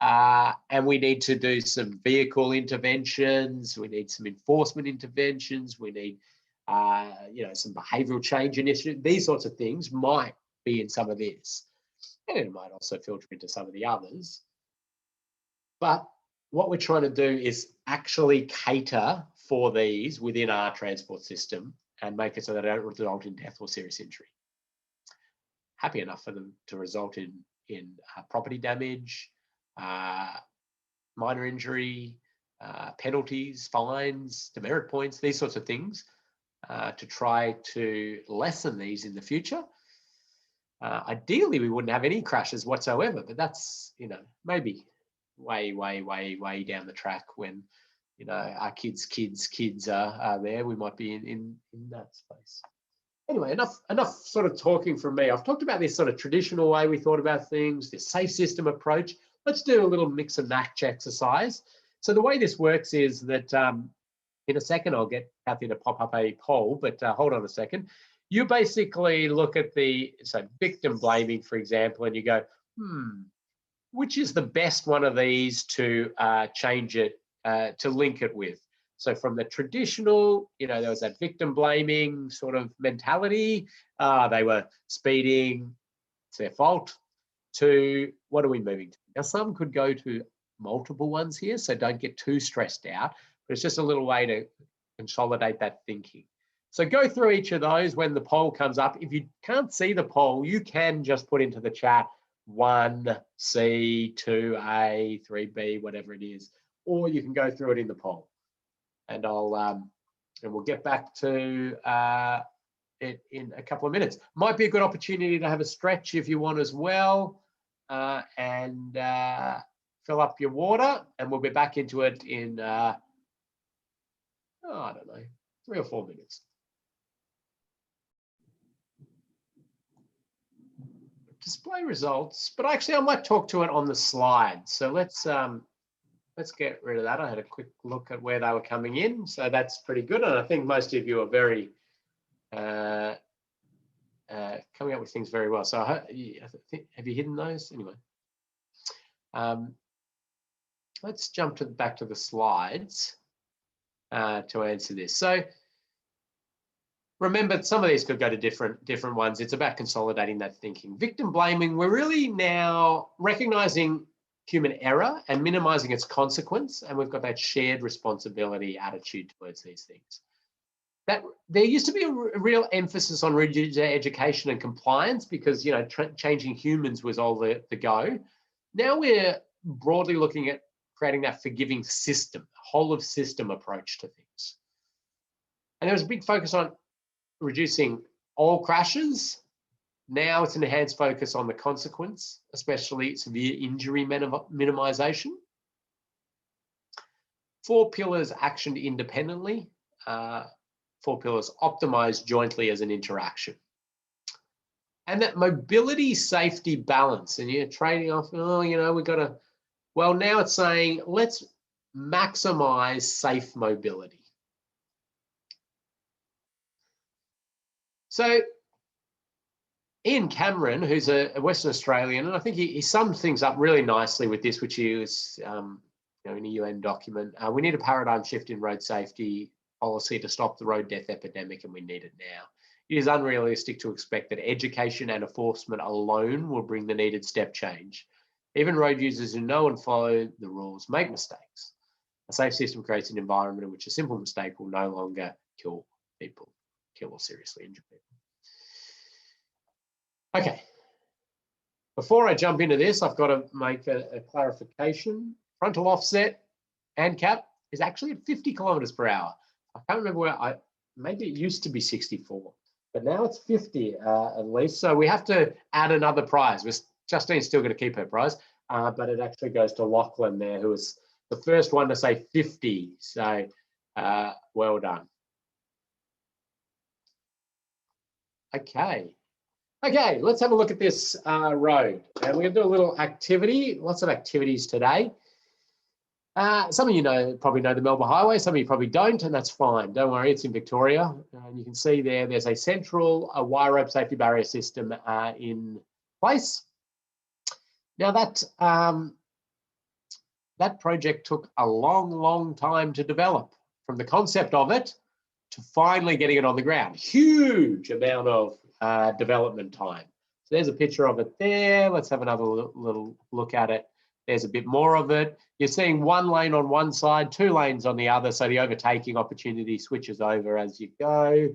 And we need to do some vehicle interventions, we need some enforcement interventions, we need some behavioural change initiatives. These sorts of things might be in some of this, and it might also filter into some of the others. But what we're trying to do is actually cater for these within our transport system and make it so that they don't result in death or serious injury. Happy enough for them to result in property damage, minor injury, penalties, fines, demerit points, these sorts of things, to try to lessen these in the future. Ideally, we wouldn't have any crashes whatsoever, but that's, maybe way down the track when, our kids are there. We might be in that space. Anyway, enough sort of talking from me. I've talked about this sort of traditional way we thought about things, this safe system approach. Let's do a little mix and match exercise. So the way this works is that in a second, I'll get Kathy to pop up a poll, but hold on a second. You basically look at victim blaming, for example, and you go, which is the best one of these to change it, to link it with? So from the traditional, there was that victim blaming sort of mentality, they were speeding, it's their fault, to what are we moving to? Now, some could go to multiple ones here, so don't get too stressed out, but it's just a little way to consolidate that thinking. So go through each of those when the poll comes up. If you can't see the poll, you can just put into the chat 1C, 2A, 3B, whatever it is, or you can go through it in the poll. And we'll get back to it in a couple of minutes. Might be a good opportunity to have a stretch if you want as well, and fill up your water, and we'll be back into it in, I don't know, 3 or 4 minutes. Display results, but actually I might talk to it on the slide. So let's get rid of that. I had a quick look at where they were coming in, so that's pretty good. And I think most of you are very coming up with things very well. So have you hidden those anyway? Let's jump back to the slides to answer this. So remember, some of these could go to different ones. It's about consolidating that thinking. Victim blaming, we're really now recognizing human error and minimizing its consequence. And we've got that shared responsibility attitude towards these things. That there used to be a real emphasis on rigid education and compliance because, you know, changing humans was all the go. Now we're broadly looking at creating that forgiving system, whole of system approach to things. And there was a big focus on reducing all crashes. Now it's an enhanced focus on the consequence, especially severe injury minimization. 4 pillars actioned independently. 4 pillars optimized jointly as an interaction. And that mobility safety balance, and you're trading off, oh, you know, we've got to, well, now it's saying, let's maximize safe mobility. So Ian Cameron, who's a Western Australian, and I think he summed things up really nicely with this, which he was, you know, in a UN document. We need a paradigm shift in road safety policy to stop the road death epidemic, and we need it now. It is unrealistic to expect that education and enforcement alone will bring the needed step change. Even road users who know and follow the rules make mistakes. A safe system creates an environment in which a simple mistake will no longer kill people, kill or seriously injure people. Okay, before I jump into this, I've got to make a clarification. Frontal offset and cap is actually at 50 kilometers per hour. I can't remember where maybe it used to be 64, but now it's 50 at least. So we have to add another prize. Justine's still going to keep her prize, but it actually goes to Lachlan there, who was the first one to say 50. So well done. Okay, let's have a look at this road. And we're going to do a little activity, lots of activities today. Some of you probably know the Melbourne Highway, some of you probably don't, and that's fine. Don't worry, it's in Victoria. And you can see there's a central wire rope safety barrier system in place. Now that project took a long time to develop, from the concept of it to finally getting it on the ground. Huge amount of development time. So there's a picture of it there. Let's have another little look at it. There's a bit more of it. You're seeing 1 lane on one side, 2 lanes on the other. So the overtaking opportunity switches over as you go.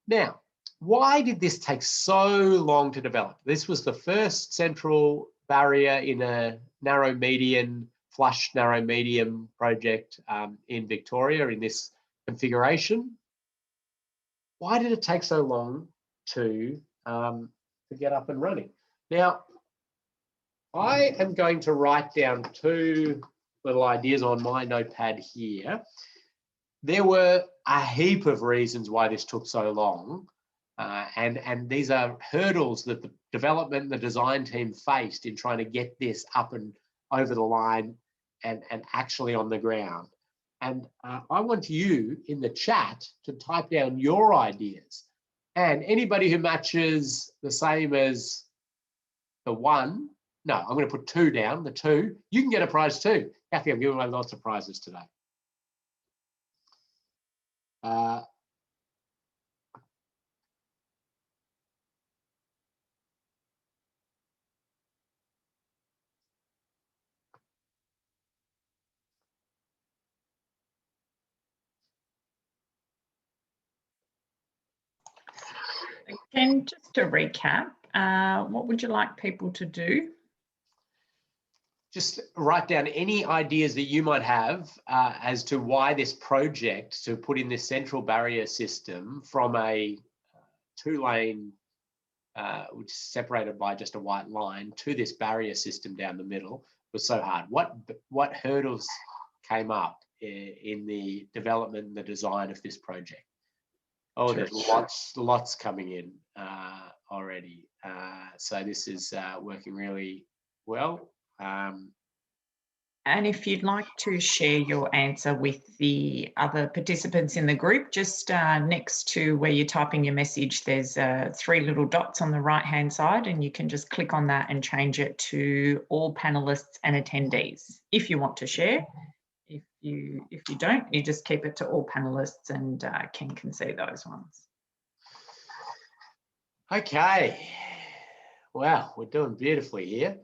Now, why did this take so long to develop? This was the first central barrier in a narrow median, flush narrow medium project in Victoria in this configuration. Why did it take so long to get up and running? Now, I am going to write down 2 little ideas on my notepad here. There were a heap of reasons why this took so long, and these are hurdles that the development and the design team faced in trying to get this up and over the line and actually on the ground. And I want you in the chat to type down your ideas. And anybody who matches the same as the 1, no, I'm going to put 2 down, the 2, you can get a prize too. Kathy, I'm giving away lots of prizes today. Again, just to recap, what would you like people to do? Just write down any ideas that you might have as to why this project to put in this central barrier system from a 2-lane, which is separated by just a white line, to this barrier system down the middle was so hard. What hurdles came up in the development and the design of this project? Oh, there's lots coming in already. So this is working really well. And if you'd like to share your answer with the other participants in the group, just next to where you're typing your message, there's 3 little dots on the right-hand side, and you can just click on that and change it to all panelists and attendees if you want to share. If you don't, you just keep it to all panelists, and Ken can see those ones. Okay. Wow, we're doing beautifully here.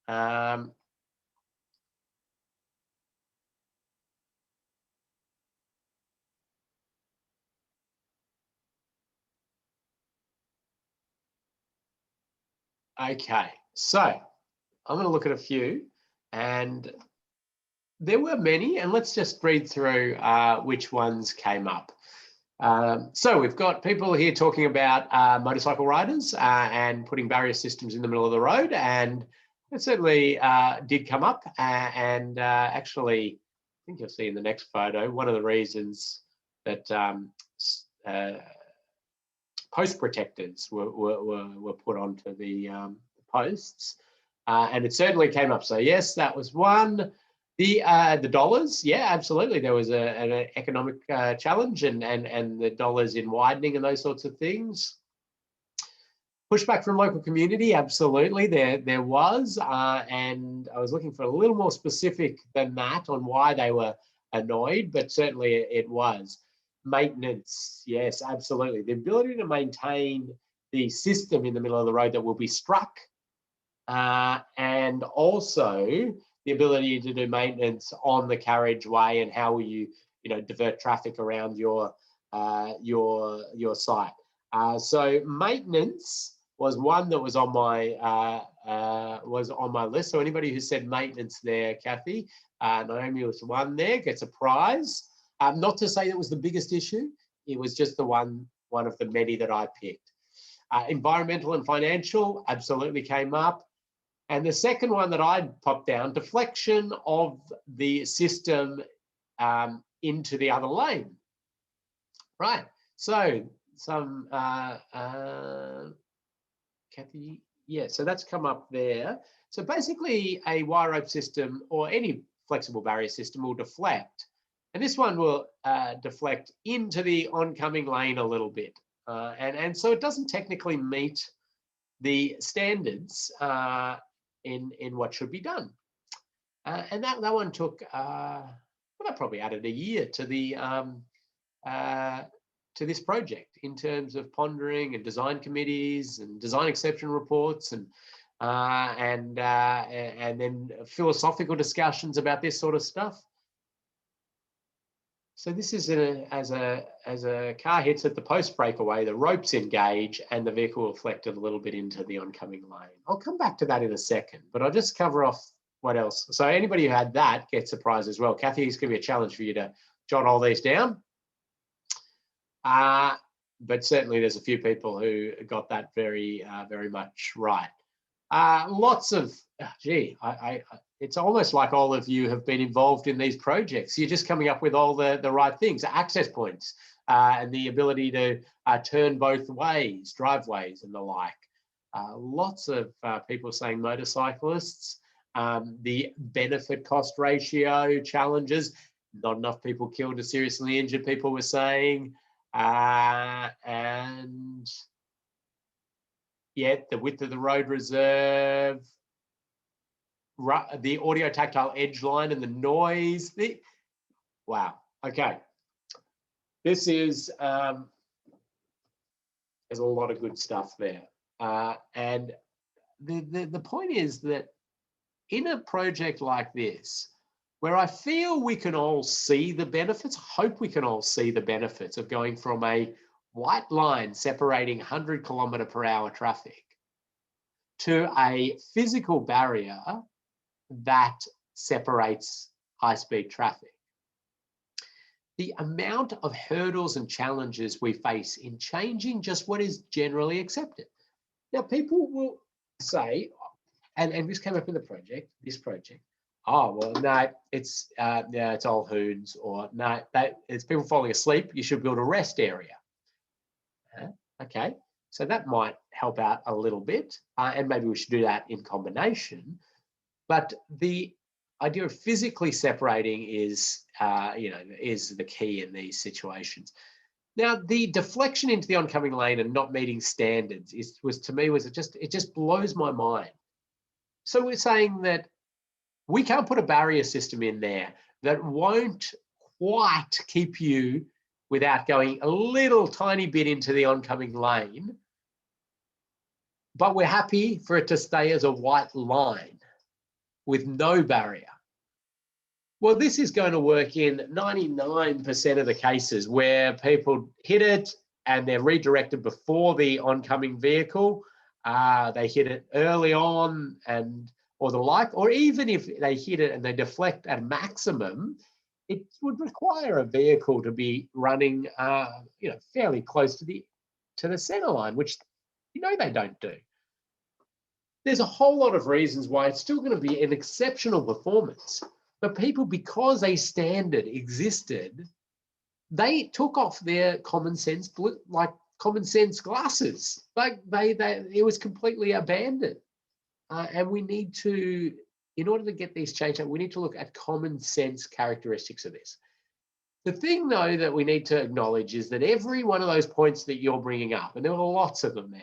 Okay, so I'm going to look at a few, and there were many, and let's just read through which ones came up. So we've got people here talking about motorcycle riders and putting barrier systems in the middle of the road, and it certainly did come up. And actually, I think you'll see in the next photo, one of the reasons that post protectors were put onto the posts, and it certainly came up. So yes, that was one. The dollars, yeah, absolutely. There was an economic challenge, and the dollars in widening and those sorts of things. Pushback from local community, absolutely. There was, and I was looking for a little more specific than that on why they were annoyed, but certainly it was. Maintenance, yes, absolutely. The ability to maintain the system in the middle of the road that will be struck, and also the ability to do maintenance on the carriageway, and how will you divert traffic around your site. So maintenance was one that was on my list. So anybody who said maintenance there, Kathy, Naomi was one there, gets a prize. Not to say it was the biggest issue, it was just the one of the many that I picked. Environmental and financial absolutely came up. And the second one that I'd popped down, deflection of the system into the other lane. Right, so some, Kathy, yeah, so that's come up there. So basically a wire rope system or any flexible barrier system will deflect. And this one will deflect into the oncoming lane a little bit. And so it doesn't technically meet the standards in what should be done. And that one took, well, that probably added a year to the to this project in terms of pondering and design committees and design exception reports and then philosophical discussions about this sort of stuff. So this is as a car hits at the post breakaway, the ropes engage and the vehicle will deflect a little bit into the oncoming lane. I'll come back to that in a second, but I'll just cover off what else. So anybody who had that gets a prize as well. Kathy, it's going to be a challenge for you to jot all these down. But certainly there's a few people who got that very much right. Lots of, it's almost like all of you have been involved in these projects. You're just coming up with all the right things, access points, and the ability to turn both ways, driveways and the like. Lots of people saying motorcyclists, the benefit cost ratio challenges, not enough people killed or seriously injured, people were saying. And yeah, the width of the road reserve, the audio tactile edge line and the noise. Wow. Okay. This is, there's a lot of good stuff there. And the point is that in a project like this, where I feel we can all see the benefits, hope we can all see the benefits of going from a white line separating 100km/h traffic to a physical barrier that separates high-speed traffic. The amount of hurdles and challenges we face in changing just what is generally accepted. Now, people will say, and this came up in the project, this project, oh, well, no, it's old hoons, or no, it's people falling asleep, you should build a rest area. Okay, so that might help out a little bit, and maybe we should do that in combination. But the idea of physically separating is, is the key in these situations. Now, the deflection into the oncoming lane and not meeting standards it just blows my mind. So we're saying that we can't put a barrier system in there that won't quite keep you without going a little tiny bit into the oncoming lane, but we're happy for it to stay as a white line. with no barrier. Well, this is going to work in 99% of the cases where people hit it and they're redirected before the oncoming vehicle. They hit it early on or the like, or even if they hit it and they deflect at maximum, it would require a vehicle to be running, fairly close to the center line, which they don't do. There's a whole lot of reasons why it's still going to be an exceptional performance. But people, because a standard existed, they took off their common sense glasses. It was completely abandoned. And we need to, in order to get these changed, we need to look at common sense characteristics of this. The thing, though, that we need to acknowledge is that every one of those points that you're bringing up, and there are lots of them now,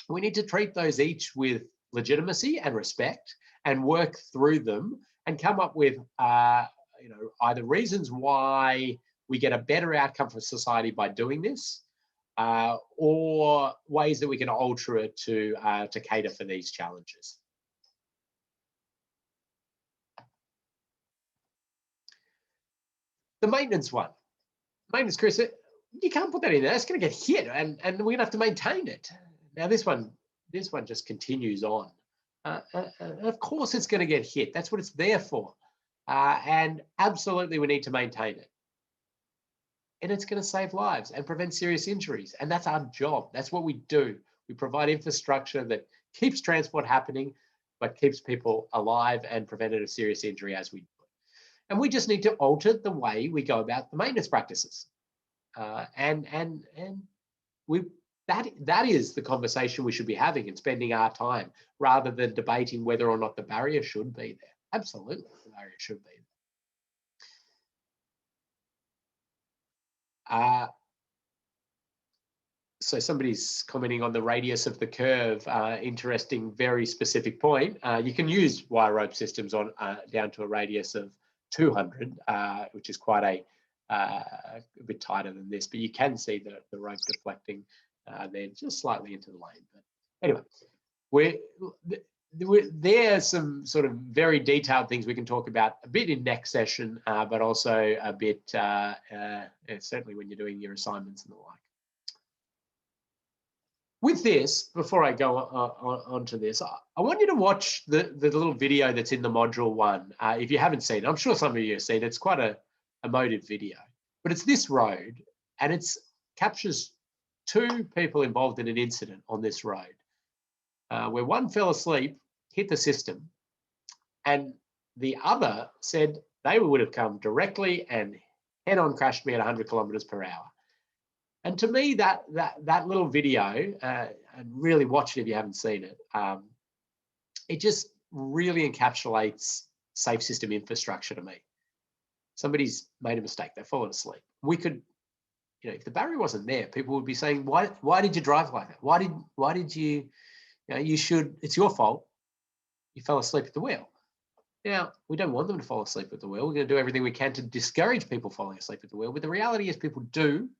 we need to treat those each with legitimacy and respect and work through them and come up with either reasons why we get a better outcome for society by doing this, or ways that we can alter it to cater for these challenges. The maintenance one. Maintenance, Chris, you can't put that in there. It's going to get hit, and we're going to have to maintain it. Now, this one just continues on. Of course, it's going to get hit. That's what it's there for. And absolutely, we need to maintain it. And it's going to save lives and prevent serious injuries. And that's our job. That's what we do. We provide infrastructure that keeps transport happening, but keeps people alive and prevented a serious injury as we do it. And we just need to alter the way we go about the maintenance practices. That is the conversation we should be having and spending our time, rather than debating whether or not the barrier should be there. Absolutely, the barrier should be there. So somebody's commenting on the radius of the curve. Interesting, very specific point. You can use wire rope systems on down to a radius of 200, which is quite a bit tighter than this, but you can see the rope deflecting there just slightly into the lane. But anyway, there are some sort of very detailed things we can talk about a bit in next session, but also a bit certainly when you're doing your assignments and the like. With this, before I go on to this, I want you to watch the little video that's in the module 1. If you haven't seen it, I'm sure some of you have seen it. It's quite a emotive video, but it's this road, and it captures 2 people involved in an incident on this road, where one fell asleep, hit the system, and the other said they would have come directly and head-on crashed me at 100 kilometers per hour. And to me, that little video, and really watch it if you haven't seen it, it just really encapsulates safe system infrastructure to me. Somebody's made a mistake, they've fallen asleep. We could, if the barrier wasn't there, people would be saying, why did you drive like that? Why did you, you should, it's your fault. You fell asleep at the wheel. Now, we don't want them to fall asleep at the wheel. We're going to do everything we can to discourage people falling asleep at the wheel. But the reality is people do.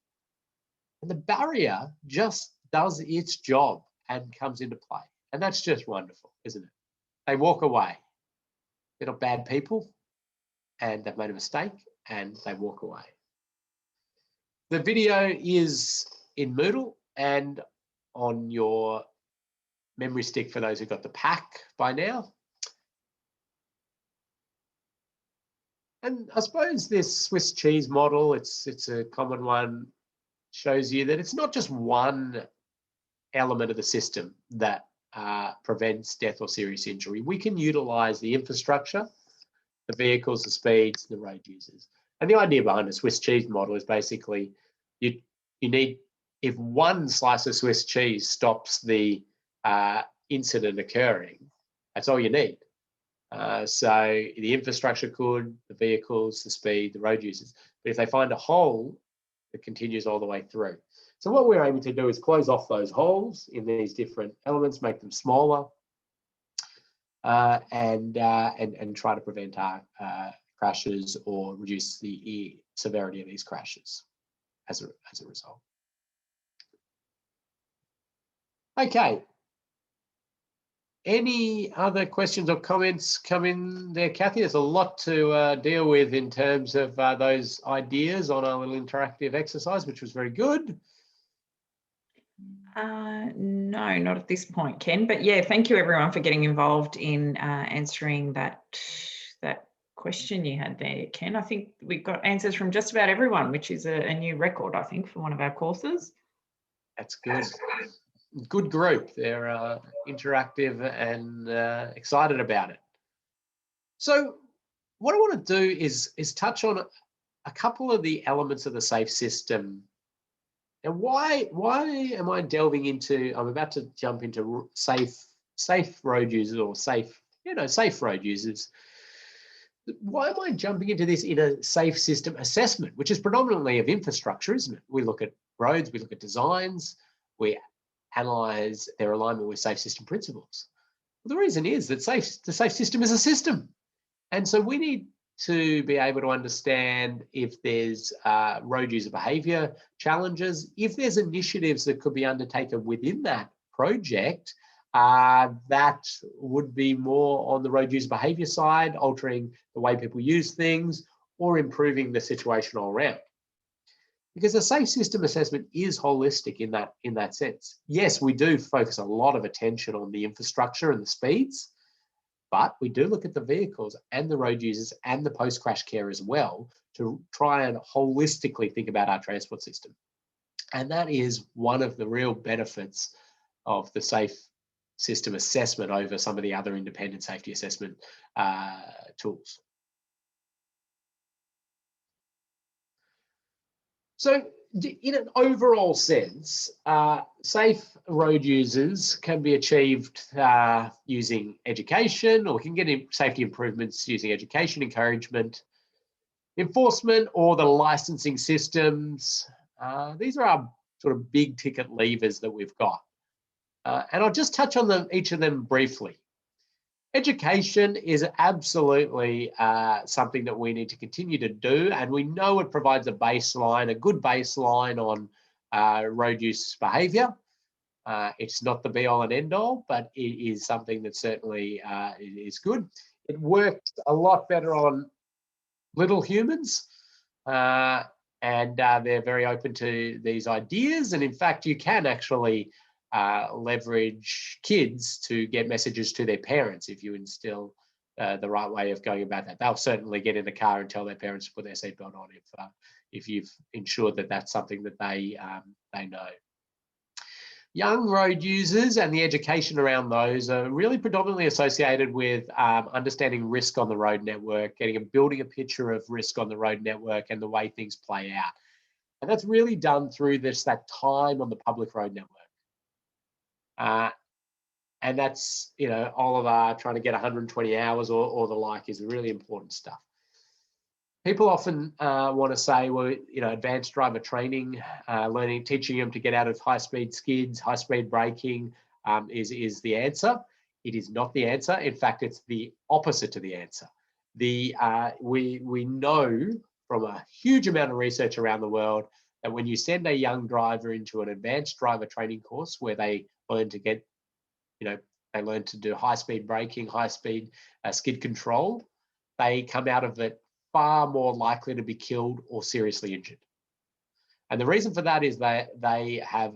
And the barrier just does its job and comes into play. And that's just wonderful, isn't it? They walk away. They're not bad people, and they've made a mistake, and they walk away. The video is in Moodle and on your memory stick for those who got the pack by now. And I suppose this Swiss cheese model, it's a common one, shows you that it's not just one element of the system that prevents death or serious injury. We can utilize the infrastructure, the vehicles, the speeds, the road users. And the idea behind the Swiss cheese model is basically you need, if one slice of Swiss cheese stops the incident occurring, that's all you need. So the infrastructure could, the vehicles, the speed, the road users. But if they find a hole, it continues all the way through. So what we're aiming to do is close off those holes in these different elements, make them smaller, and try to prevent crashes or reduce the severity of these crashes as a result. Okay. Any other questions or comments come in there, Kathy? There's a lot to deal with in terms of those ideas on our little interactive exercise, which was very good. No, not at this point, Ken. But yeah, thank you everyone for getting involved in answering that question you had there, Ken. I think we got answers from just about everyone, which is a new record, I think, for one of our courses. That's good. Good group. They're interactive and excited about it. So what I want to do is touch on a couple of the elements of the SAFE system. And why am I delving into, I'm about to jump into safe road users, or safe road users. Why am I jumping into this in a SAFE system assessment, which is predominantly of infrastructure, isn't it? We look at roads, we look at designs, we analyze their alignment with SAFE system principles. Well, the reason is that the SAFE system is a system. And so we need to be able to understand if there's road user behaviour challenges, if there's initiatives that could be undertaken within that project that would be more on the road user behaviour side, altering the way people use things, or improving the situation all around. Because a SAFE system assessment is holistic in that sense. Yes, we do focus a lot of attention on the infrastructure and the speeds, but we do look at the vehicles and the road users and the post-crash care as well to try and holistically think about our transport system. And that is one of the real benefits of the SAFE system assessment over some of the other independent safety assessment tools. So in an overall sense, safe road users can be achieved using education, or we can get safety improvements using education, encouragement, enforcement, or the licensing systems. These are our sort of big ticket levers that we've got. And I'll just touch on each of them briefly. Education is absolutely something that we need to continue to do, and we know it provides a good baseline on road use behaviour. It's not the be-all and end-all, but it is something that certainly is good. It works a lot better on little humans, and they're very open to these ideas. And in fact, you can actually leverage kids to get messages to their parents if you instill the right way of going about that. They'll certainly get in the car and tell their parents to put their seatbelt on if you've ensured that that's something that they know. Young road users and the education around those are really predominantly associated with understanding risk on the road network, building a picture of risk on the road network and the way things play out. And that's really done through that time on the public road network. And that's, all of our trying to get 120 hours or the like is really important stuff. People often want to say, well, advanced driver training, teaching them to get out of high-speed skids, high-speed braking is the answer. It is not the answer. In fact, it's the opposite to the answer. We know from a huge amount of research around the world that when you send a young driver into an advanced driver training course where they learn to get, they learn to do high-speed braking, high-speed skid control, they come out of it far more likely to be killed or seriously injured. And the reason for that is that they have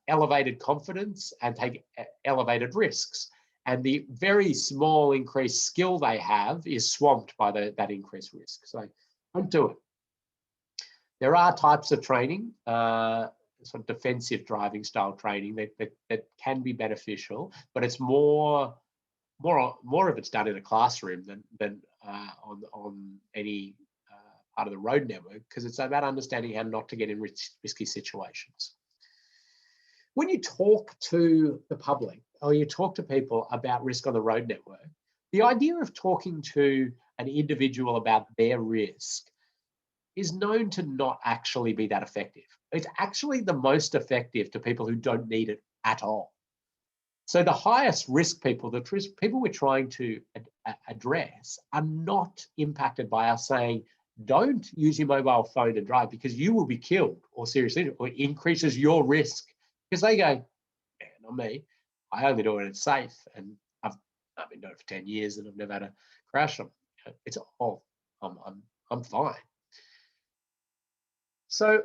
elevated confidence and take elevated risks. And the very small increased skill they have is swamped by that increased risk. So don't do it. There are types of training, sort of defensive driving style training that can be beneficial, but it's more of it's done in a classroom than on any part of the road network, because it's about understanding how not to get in risky situations. When you talk to the public or you talk to people about risk on the road network, the idea of talking to an individual about their risk is known to not actually be that effective. It's actually the most effective to people who don't need it at all. So the highest risk people, the people we're trying to address, are not impacted by us saying, don't use your mobile phone to drive because you will be killed or seriously injured, or it increases your risk. Because they go, not me, I only do it when it's safe and I've been doing it for 10 years and I've never had a crash. I'm fine. So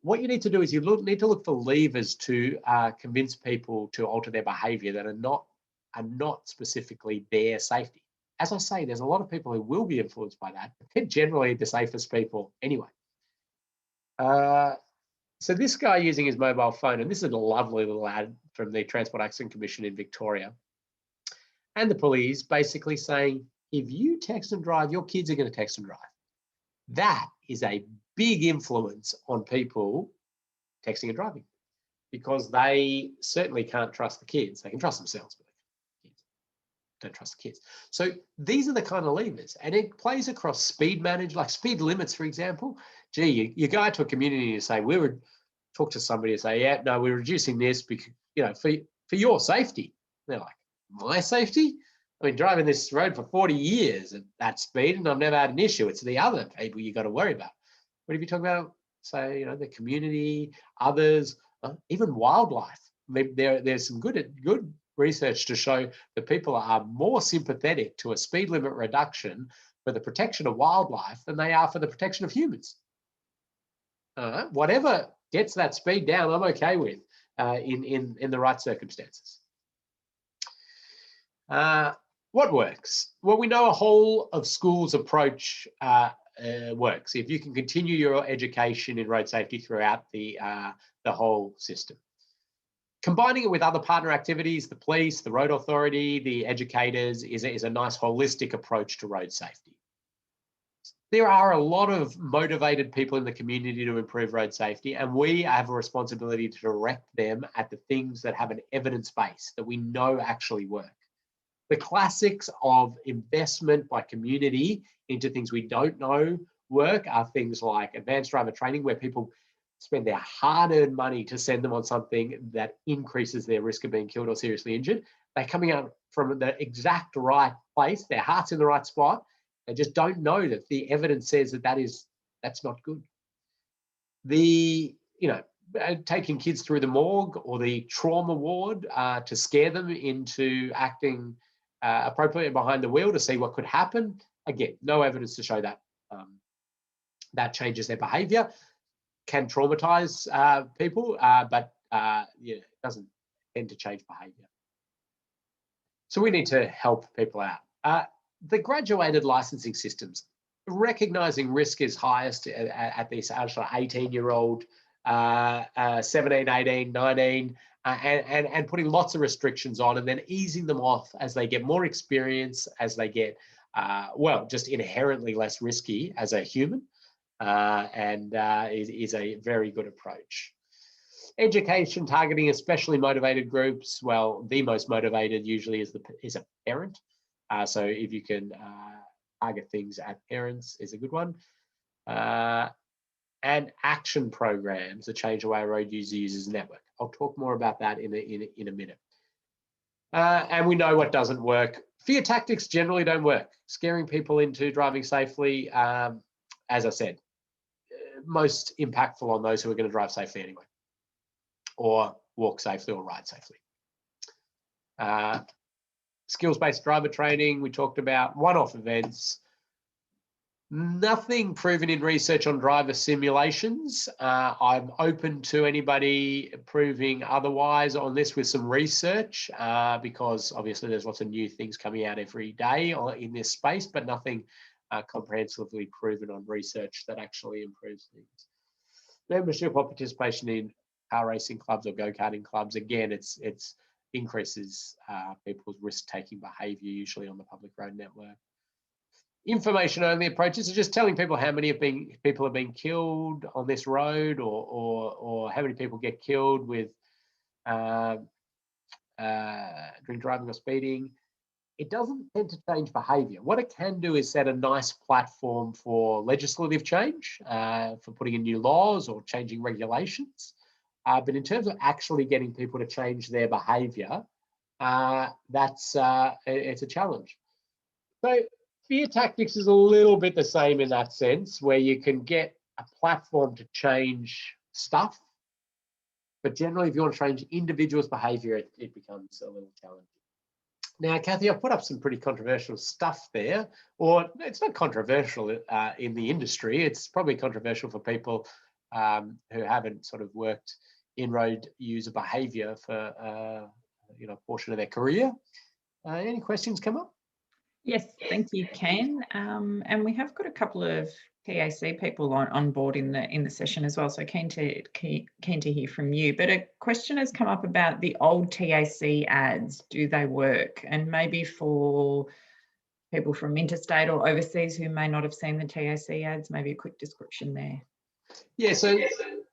what you need to do is you need to look for levers to convince people to alter their behaviour that are not specifically their safety. As I say, there's a lot of people who will be influenced by that, but they're generally the safest people anyway. So this guy using his mobile phone, and this is a lovely little ad from the Transport Accident Commission in Victoria, and the police basically saying, if you text and drive, your kids are going to text and drive. That is a big influence on people texting and driving, because they certainly can't trust the kids. They can trust themselves, but they don't trust the kids. So these are the kind of levers, and it plays across speed management, like speed limits, for example. Gee, you go out to a community and you say, we would talk to somebody and say, yeah, no, we're reducing this because, for your safety. They're like, my safety? I've been driving this road for 40 years at that speed and I've never had an issue. It's the other people you got to worry about. But if you talk about, say, the community, others, even wildlife, there's some good research to show that people are more sympathetic to a speed limit reduction for the protection of wildlife than they are for the protection of humans. Whatever gets that speed down, I'm okay with in the right circumstances. What works? Well, we know a whole of schools approach works if you can continue your education in road safety throughout the whole system. Combining it with other partner activities, the police, the road authority, the educators, is a nice holistic approach to road safety. There are a lot of motivated people in the community to improve road safety, and we have a responsibility to direct them at the things that have an evidence base that we know actually work. The classics of investment by community into things we don't know work are things like advanced driver training, where people spend their hard-earned money to send them on something that increases their risk of being killed or seriously injured. They're coming out from the exact right place, their heart's in the right spot. They just don't know that the evidence says that's not good. Taking kids through the morgue or the trauma ward to scare them into acting appropriately behind the wheel to see what could happen. Again, no evidence to show that that changes their behaviour. Can traumatize people, but it doesn't tend to change behaviour. So we need to help people out. The graduated licensing systems, recognising risk is highest at this 18-year-old, 17, 18, 19, and putting lots of restrictions on and then easing them off as they get more experience, as they get, just inherently less risky as a human, is a very good approach. Education targeting especially motivated groups. Well, the most motivated usually is a parent. So if you can target things at parents is a good one. And action programs that change the way a road user uses the network. I'll talk more about that in a minute. And we know what doesn't work. Fear tactics generally don't work. Scaring people into driving safely, as I said, most impactful on those who are going to drive safely anyway, or walk safely or ride safely. Skills-based driver training, we talked about. One-off events. Nothing proven in research on driver simulations. I'm open to anybody proving otherwise on this with some research, because obviously there's lots of new things coming out every day in this space, but nothing comprehensively proven on research that actually improves things. Membership or participation in car racing clubs or go-karting clubs, again, it's increases people's risk-taking behaviour, usually on the public road network. Information-only approaches are just telling people how many people have been killed on this road, or how many people get killed with drink driving or speeding. It doesn't tend to change behaviour. What it can do is set a nice platform for legislative change, for putting in new laws or changing regulations. But in terms of actually getting people to change their behaviour, it's a challenge. So fear tactics is a little bit the same in that sense, where you can get a platform to change stuff. But generally, if you want to change individuals' behaviour, it becomes a little challenging. Now, Kathy, I've put up some pretty controversial stuff there, or it's not controversial in the industry. It's probably controversial for people who haven't sort of worked in road user behaviour for a portion of their career. Any questions come up? Yes, thank you, Ken. And we have got a couple of TAC people on board in the session as well, so keen to hear from you. But a question has come up about the old TAC ads. Do they work? And maybe for people from interstate or overseas who may not have seen the TAC ads, maybe a quick description there. Yeah, so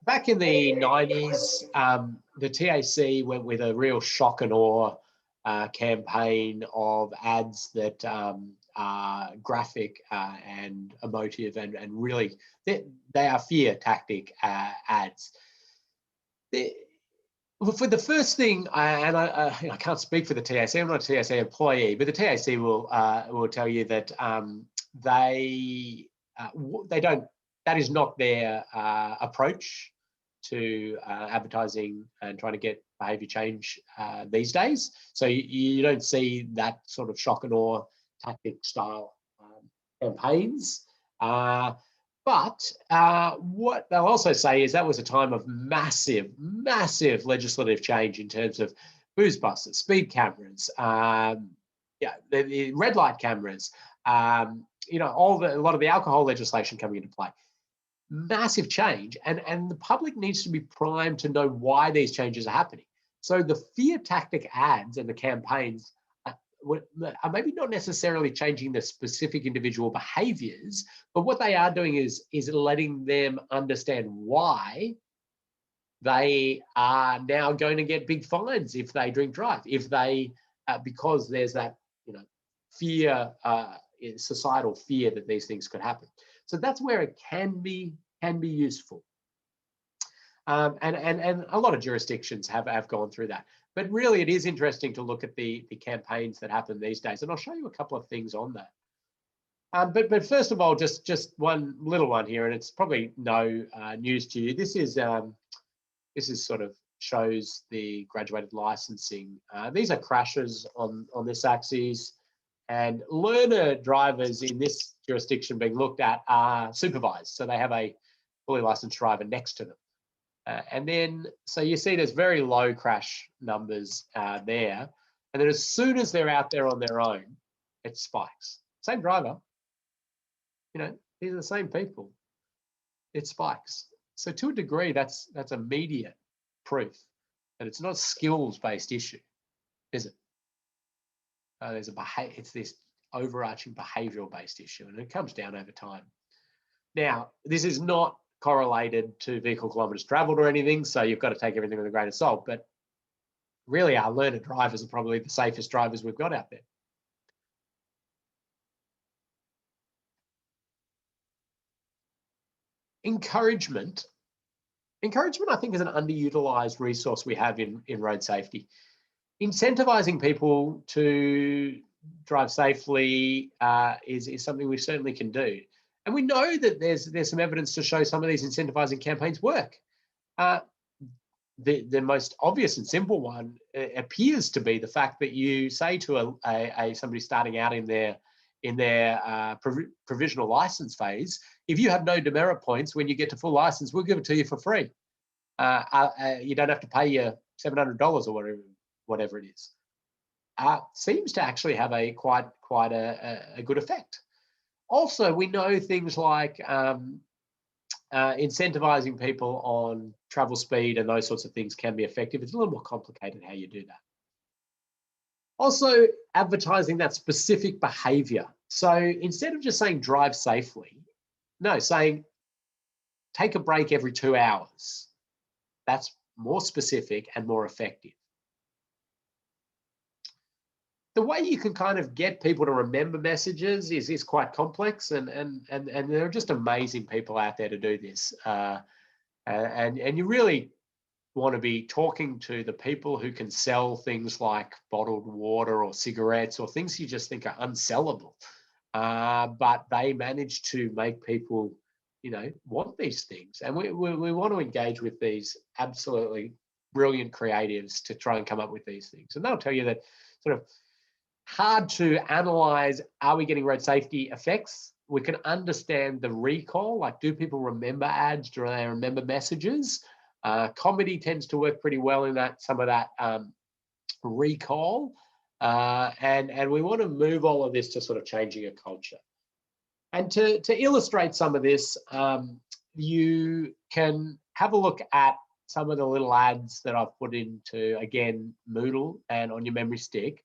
back in the 90s, the TAC went with a real shock and awe campaign of ads that are graphic and emotive and really they are fear tactic ads. For the first thing, I can't speak for the TAC. I'm not a TAC employee, but the TAC will tell you that they don't. That is not their approach to advertising and trying to get behaviour change these days. So you don't see that sort of shock and awe tactic style campaigns. But what they'll also say is that was a time of massive legislative change in terms of booze busters, speed cameras, the red light cameras, a lot of the alcohol legislation coming into play. Massive change, and the public needs to be primed to know why these changes are happening. So the fear tactic ads and the campaigns are maybe not necessarily changing the specific individual behaviors, but what they are doing is letting them understand why they are now going to get big fines if they drink drive, if they because there's that fear, societal fear that these things could happen. So that's where it can be useful. And a lot of jurisdictions have gone through that. But really, it is interesting to look at the campaigns that happen these days. And I'll show you a couple of things on that. But first of all, just one little one here, and it's probably no news to you. This is sort of shows the graduated licensing. These are crashes on this axis. And learner drivers in this jurisdiction being looked at are supervised. So they have a fully licensed driver next to them. And then, so you see there's very low crash numbers there. And then as soon as they're out there on their own, it spikes. Same driver, these are the same people. It spikes. So to a degree, that's immediate proof that it's not a skills-based issue, is it? It's this overarching behavioural-based issue, and it comes down over time. Now, this is not correlated to vehicle kilometres travelled or anything, so you've got to take everything with a grain of salt. But really, our learner drivers are probably the safest drivers we've got out there. Encouragement, I think, is an underutilised resource we have in road safety. Incentivising people to drive safely is something we certainly can do. And we know that there's some evidence to show some of these incentivising campaigns work. The most obvious and simple one appears to be the fact that you say to somebody starting out in their provisional license phase, if you have no demerit points, when you get to full license, we'll give it to you for free. You don't have to pay your $700 or whatever it is. Seems to actually have a quite a good effect. Also, we know things like incentivizing people on travel speed and those sorts of things can be effective. It's a little more complicated how you do that. Also, advertising that specific behavior. So instead of just saying drive safely, no, saying take a break every 2 hours. That's more specific and more effective. The way you can kind of get people to remember messages is quite complex, and there are just amazing people out there to do this. And you really want to be talking to the people who can sell things like bottled water or cigarettes or things you just think are unsellable, but they manage to make people, want these things. And we want to engage with these absolutely brilliant creatives to try and come up with these things. And they'll tell you that sort of hard to analyze, are we getting road safety effects? We can understand the recall, like do people remember ads? Do they remember messages? Comedy tends to work pretty well in that, some of that recall. And we want to move all of this to sort of changing a culture. And to illustrate some of this, you can have a look at some of the little ads that I've put into, again, Moodle and on your memory stick.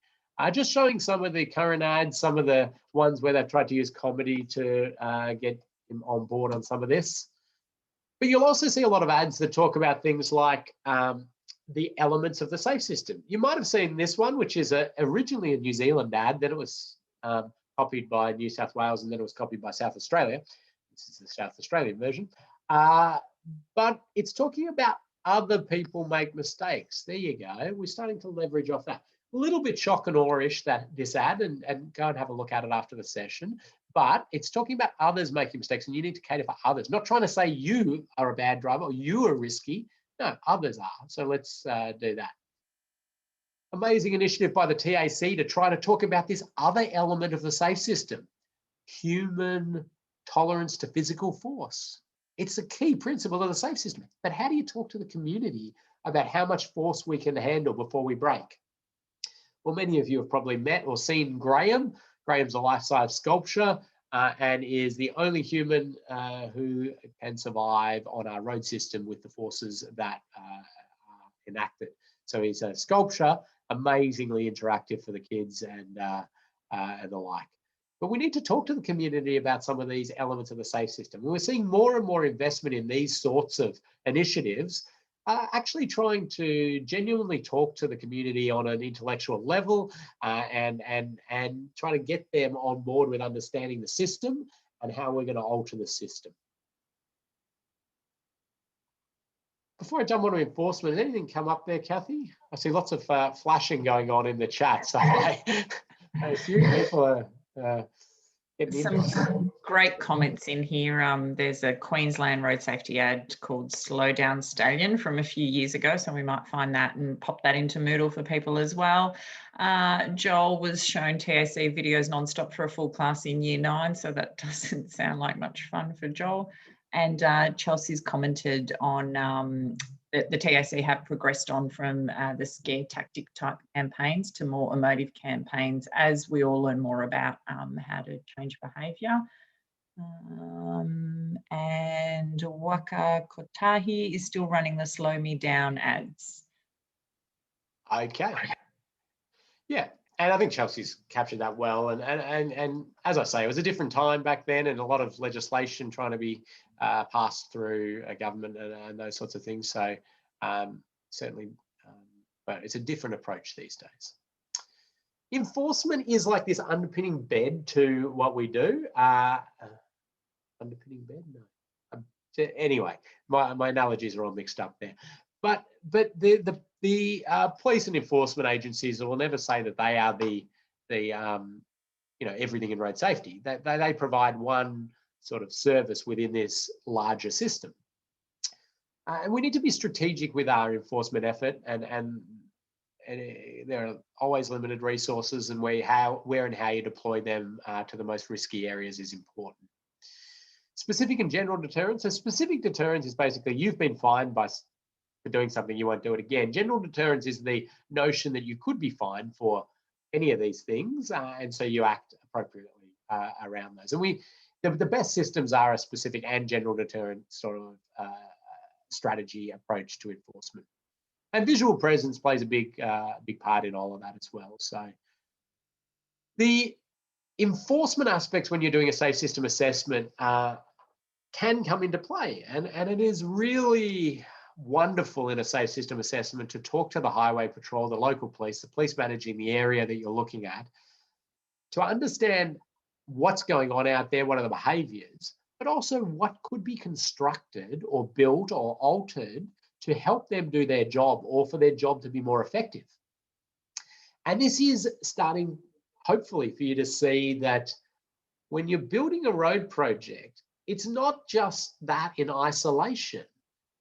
Just showing some of the current ads, some of the ones where they've tried to use comedy to get him on board on some of this. But you'll also see a lot of ads that talk about things like the elements of the safe system. You might have seen this one, which is originally a New Zealand ad, then it was copied by New South Wales, and then it was copied by South Australia. This is the South Australian version. But it's talking about other people make mistakes. There you go. We're starting to leverage off that. A little bit shock and awe-ish, that this ad, and go and have a look at it after the session. But it's talking about others making mistakes, and you need to cater for others. Not trying to say you are a bad driver or you are risky. No, others are. So let's do that. Amazing initiative by the TAC to try to talk about this other element of the safe system, human tolerance to physical force. It's a key principle of the safe system. But how do you talk to the community about how much force we can handle before we break? Well, many of you have probably met or seen Graham. Graham's a life-size sculpture and is the only human who can survive on our road system with the forces that are enacted. So he's a sculpture, amazingly interactive for the kids and the like. But we need to talk to the community about some of these elements of the safe system. We're seeing more and more investment in these sorts of initiatives, actually trying to genuinely talk to the community on an intellectual level and trying to get them on board with understanding the system and how we're going to alter the system. Before I jump on to enforcement, has anything come up there, Kathy? I see lots of flashing going on in the chat, so I assume people are some great comments in here. There's a Queensland road safety ad called Slow Down Stallion from a few years ago, so we might find that and pop that into Moodle for people as well. Joel was shown TAC videos nonstop for a full class in Year 9, so that doesn't sound like much fun for Joel. And Chelsea's commented on the TAC have progressed on from the scare tactic type campaigns to more emotive campaigns as we all learn more about how to change behaviour. And Waka Kotahi is still running the Slow Me Down ads. Okay. Yeah, and I think Chelsea's captured that well. And as I say, it was a different time back then, and a lot of legislation trying to be passed through a government and those sorts of things. So certainly, but it's a different approach these days. Enforcement is like this underpinning bed to what we do. Underpinning bed? No. Anyway, my analogies are all mixed up there. But the police and enforcement agencies will never say that they are the everything in road safety. They provide one sort of service within this larger system. And we need to be strategic with our enforcement effort, and there are always limited resources, and where and how you deploy them to the most risky areas is important. Specific and general deterrence. So specific deterrence is basically you've been fined for doing something, you won't do it again. General deterrence is the notion that you could be fined for any of these things, and so you act appropriately around those. And the best systems are a specific and general deterrent sort of strategy approach to enforcement. And visual presence plays a big part in all of that as well. So the enforcement aspects when you're doing a safe system assessment can come into play, and it is really wonderful in a safe system assessment to talk to the highway patrol, the local police, the police managing the area that you're looking at, to understand what's going on out there, what are the behaviours, but also what could be constructed or built or altered to help them do their job or for their job to be more effective. And this is starting, hopefully, for you to see that when you're building a road project, it's not just that in isolation.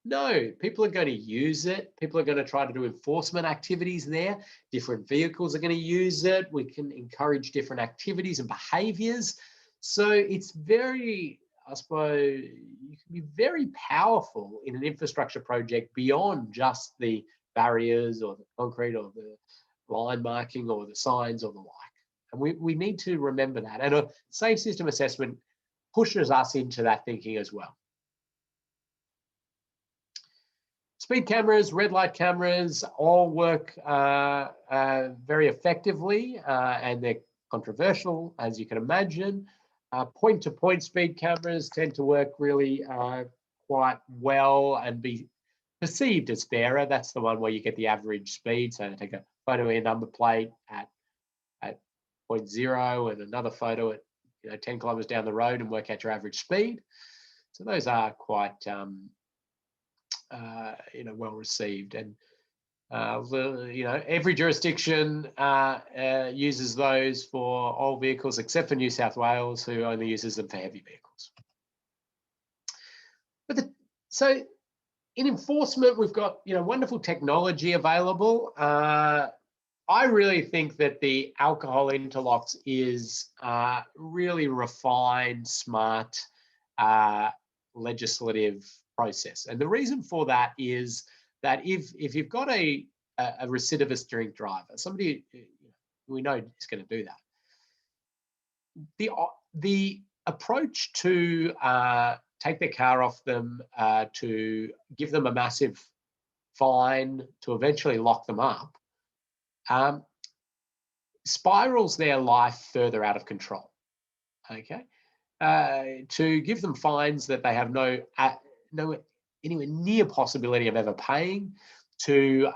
No, people are going to use it. People are going to try to do enforcement activities there. Different vehicles are going to use it. We can encourage different activities and behaviors. So it's very, I suppose, you can be very powerful in an infrastructure project beyond just the barriers or the concrete or the line marking or the signs or the like. And we need to remember that. And a safe system assessment pushes us into that thinking as well. Speed cameras, red light cameras all work very effectively, and they're controversial, as you can imagine. Point-to-point speed cameras tend to work really quite well and be perceived as fairer. That's the one where you get the average speed. So they take a photo of your number plate at 0.0 and another photo at 10 kilometers down the road and work out your average speed. So those are quite well received, and every jurisdiction uses those for all vehicles except for New South Wales, who only uses them for heavy vehicles. But so in enforcement, we've got wonderful technology available. I really think that the alcohol interlocks is really refined, smart legislative process. And the reason for that is that if you've got a recidivist drink driver, somebody we know is going to do that, the approach to take their car off them, to give them a massive fine, to eventually lock them up, spirals their life further out of control. Okay, to give them fines that they have no anywhere near possibility of ever paying, to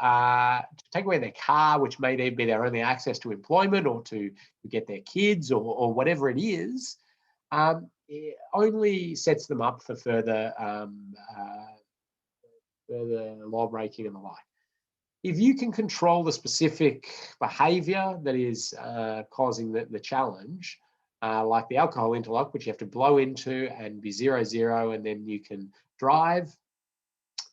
take away their car, which may then be their only access to employment or to get their kids or whatever it is, it only sets them up for further law breaking and the like. If you can control the specific behavior that is causing the challenge, like the alcohol interlock, which you have to blow into and be 0-0, and then you can drive,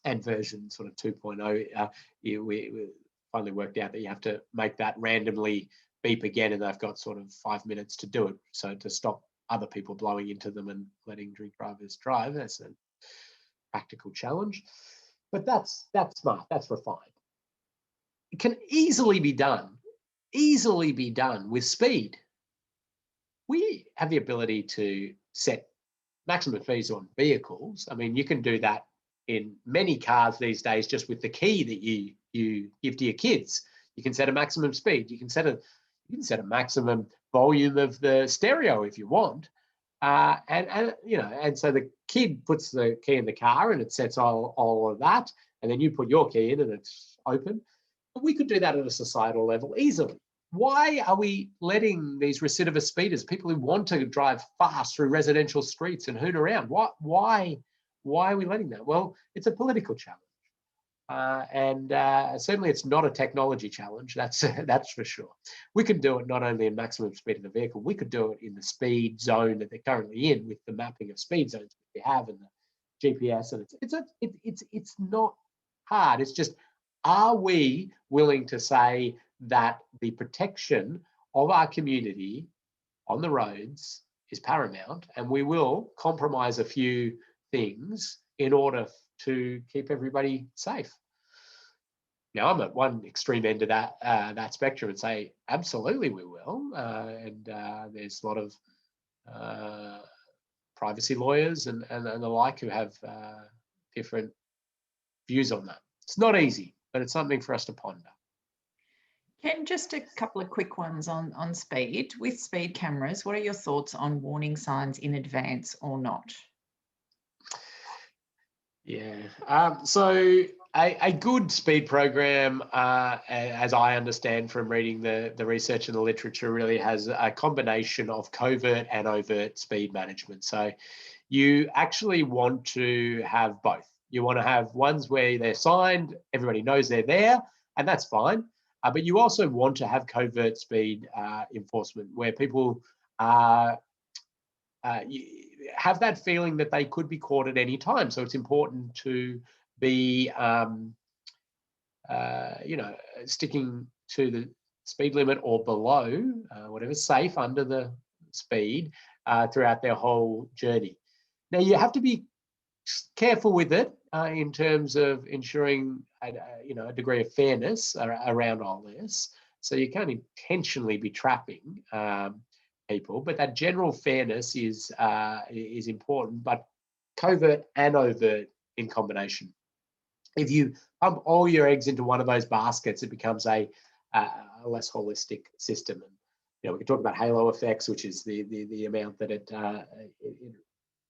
and version sort of 2.0, we finally worked out that you have to make that randomly beep again, and they've got sort of 5 minutes to do it. So to stop other people blowing into them and letting drink drivers drive, that's a practical challenge. But that's smart, that's refined. It can easily be done with speed. We have the ability to set maximum speeds on vehicles. I mean, you can do that in many cars these days just with the key that you give to your kids. You can set a maximum speed. You can set a maximum volume of the stereo if you want. And so the kid puts the key in the car and it sets all of that, and then you put your key in and it's open. But we could do that at a societal level easily. Why are we letting these recidivist speeders, people who want to drive fast through residential streets and hoon around, why are we letting that? Well, it's a political challenge. And certainly it's not a technology challenge, that's for sure. We can do it not only in maximum speed of the vehicle, we could do it in the speed zone that they're currently in with the mapping of speed zones that we have and the GPS. And it's not hard. It's just, are we willing to say that the protection of our community on the roads is paramount, and we will compromise a few things in order to keep everybody safe? Now, I'm at one extreme end of that spectrum and say, absolutely we will. And there's a lot of privacy lawyers and the like who have different views on that. It's not easy, but it's something for us to ponder. Ken, just a couple of quick ones on speed. With speed cameras, what are your thoughts on warning signs in advance or not? Yeah, so a good speed program, as I understand from reading the research and the literature, really has a combination of covert and overt speed management. So you actually want to have both. You want to have ones where they're signed, everybody knows they're there, and that's fine. But you also want to have covert speed enforcement where people have that feeling that they could be caught at any time. So it's important to be, sticking to the speed limit or below, whatever, safe under the speed throughout their whole journey. Now, you have to be careful with it in terms of ensuring a degree of fairness around all this. So you can't intentionally be trapping people, but that general fairness is important, but covert and overt in combination. If you pump all your eggs into one of those baskets, it becomes a less holistic system. And we can talk about halo effects, which is the amount that it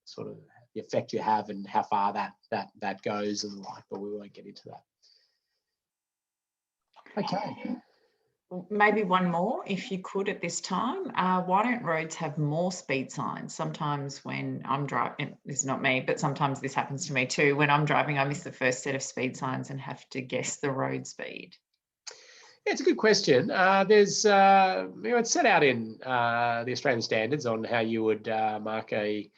sort of the effect you have and how far that goes and the like, but we won't get into that. Okay. Maybe one more, if you could at this time. Why don't roads have more speed signs? Sometimes when I'm driving, this is not me, but sometimes this happens to me too. When I'm driving, I miss the first set of speed signs and have to guess the road speed. Yeah, it's a good question. There's, it's set out in the Australian standards on how you would mark a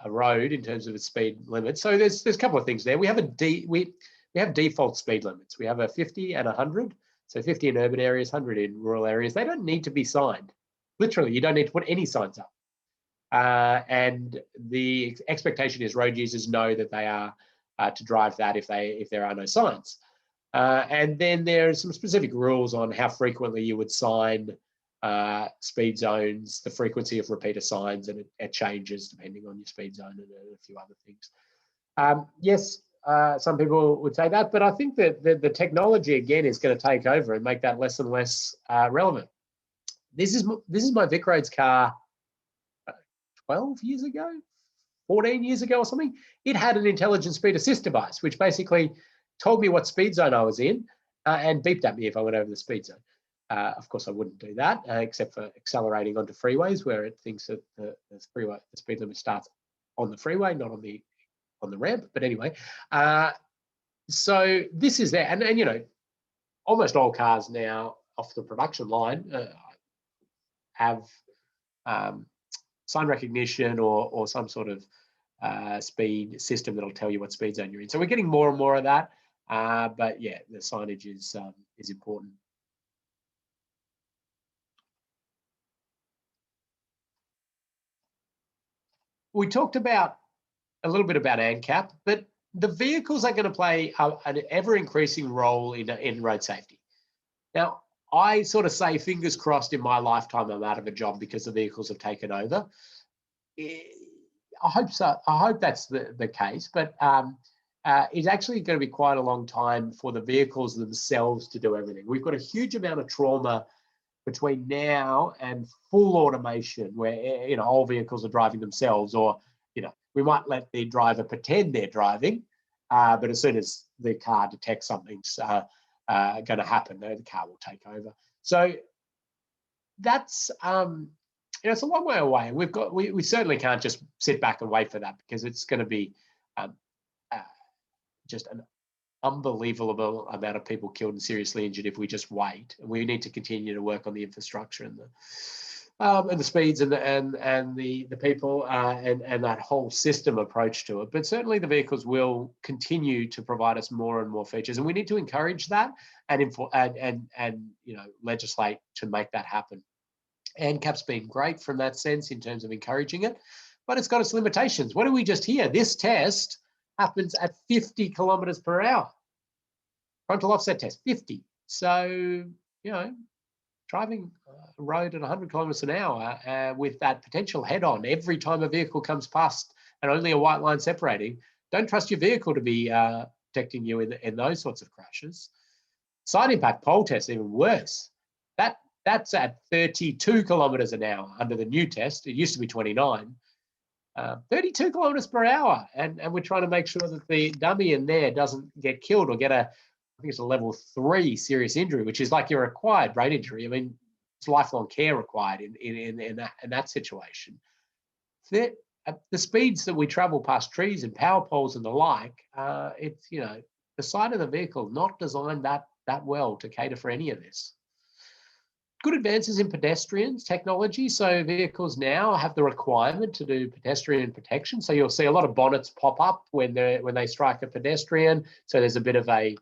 road in terms of its speed limit. So there's a couple of things there. We have default speed limits. We have a 50 and 100. So 50 in urban areas, 100 in rural areas. They don't need to be signed. Literally, you don't need to put any signs up. And the expectation is road users know that they are to drive that if there are no signs. And then there are some specific rules on how frequently you would sign speed zones, the frequency of repeater signs, and it changes depending on your speed zone and a few other things. Yes, some people would say that, but I think that the technology again is going to take over and make that less and less relevant. This is my Vic Roads car 12 years ago, 14 years ago or something. It had an intelligent speed assist device, which basically told me what speed zone I was in and beeped at me if I went over the speed zone. Of course, I wouldn't do that, except for accelerating onto freeways where it thinks that the speed limit starts on the freeway, not on the ramp. But anyway, so this is there, and almost all cars now off the production line have sign recognition or some sort of speed system that'll tell you what speed zone you're in. So we're getting more and more of that. But yeah, the signage is important. We talked about a little bit about ANCAP, but the vehicles are going to play an ever-increasing role in road safety. Now, I sort of say, fingers crossed, in my lifetime, I'm out of a job because the vehicles have taken over. I hope so. I hope that's the case, but it's actually going to be quite a long time for the vehicles themselves to do everything. We've got a huge amount of trauma between now and full automation where all vehicles are driving themselves, or we might let the driver pretend they're driving, but as soon as the car detects something's going to happen, the car will take over. So that's it's a long way away. We certainly can't just sit back and wait for that, because it's going to be just an unbelievable amount of people killed and seriously injured if we just wait. And we need to continue to work on the infrastructure and the speeds and the people and that whole system approach to it. But certainly the vehicles will continue to provide us more and more features, and we need to encourage that and legislate to make that happen. ANCAP's been great from that sense in terms of encouraging it, but it's got its limitations. What do we just hear? This test happens at 50 kilometers per hour. Frontal offset test, 50. So, driving a road at 100 kilometers an hour with that potential head-on every time a vehicle comes past and only a white line separating, don't trust your vehicle to be protecting you in those sorts of crashes. Side impact pole test, even worse. That's at 32 kilometers an hour under the new test. It used to be 29. 32 kilometers per hour, and we're trying to make sure that the dummy in there doesn't get killed or get I think it's a level 3 serious injury, which is like your acquired brain injury. I mean, it's lifelong care required in that situation. The speeds that we travel past trees and power poles and the like, it's the side of the vehicle not designed that well to cater for any of this. good advances in pedestrians technology. So vehicles now have the requirement to do pedestrian protection. So you'll see a lot of bonnets pop up when they strike a pedestrian. So there's a bit of a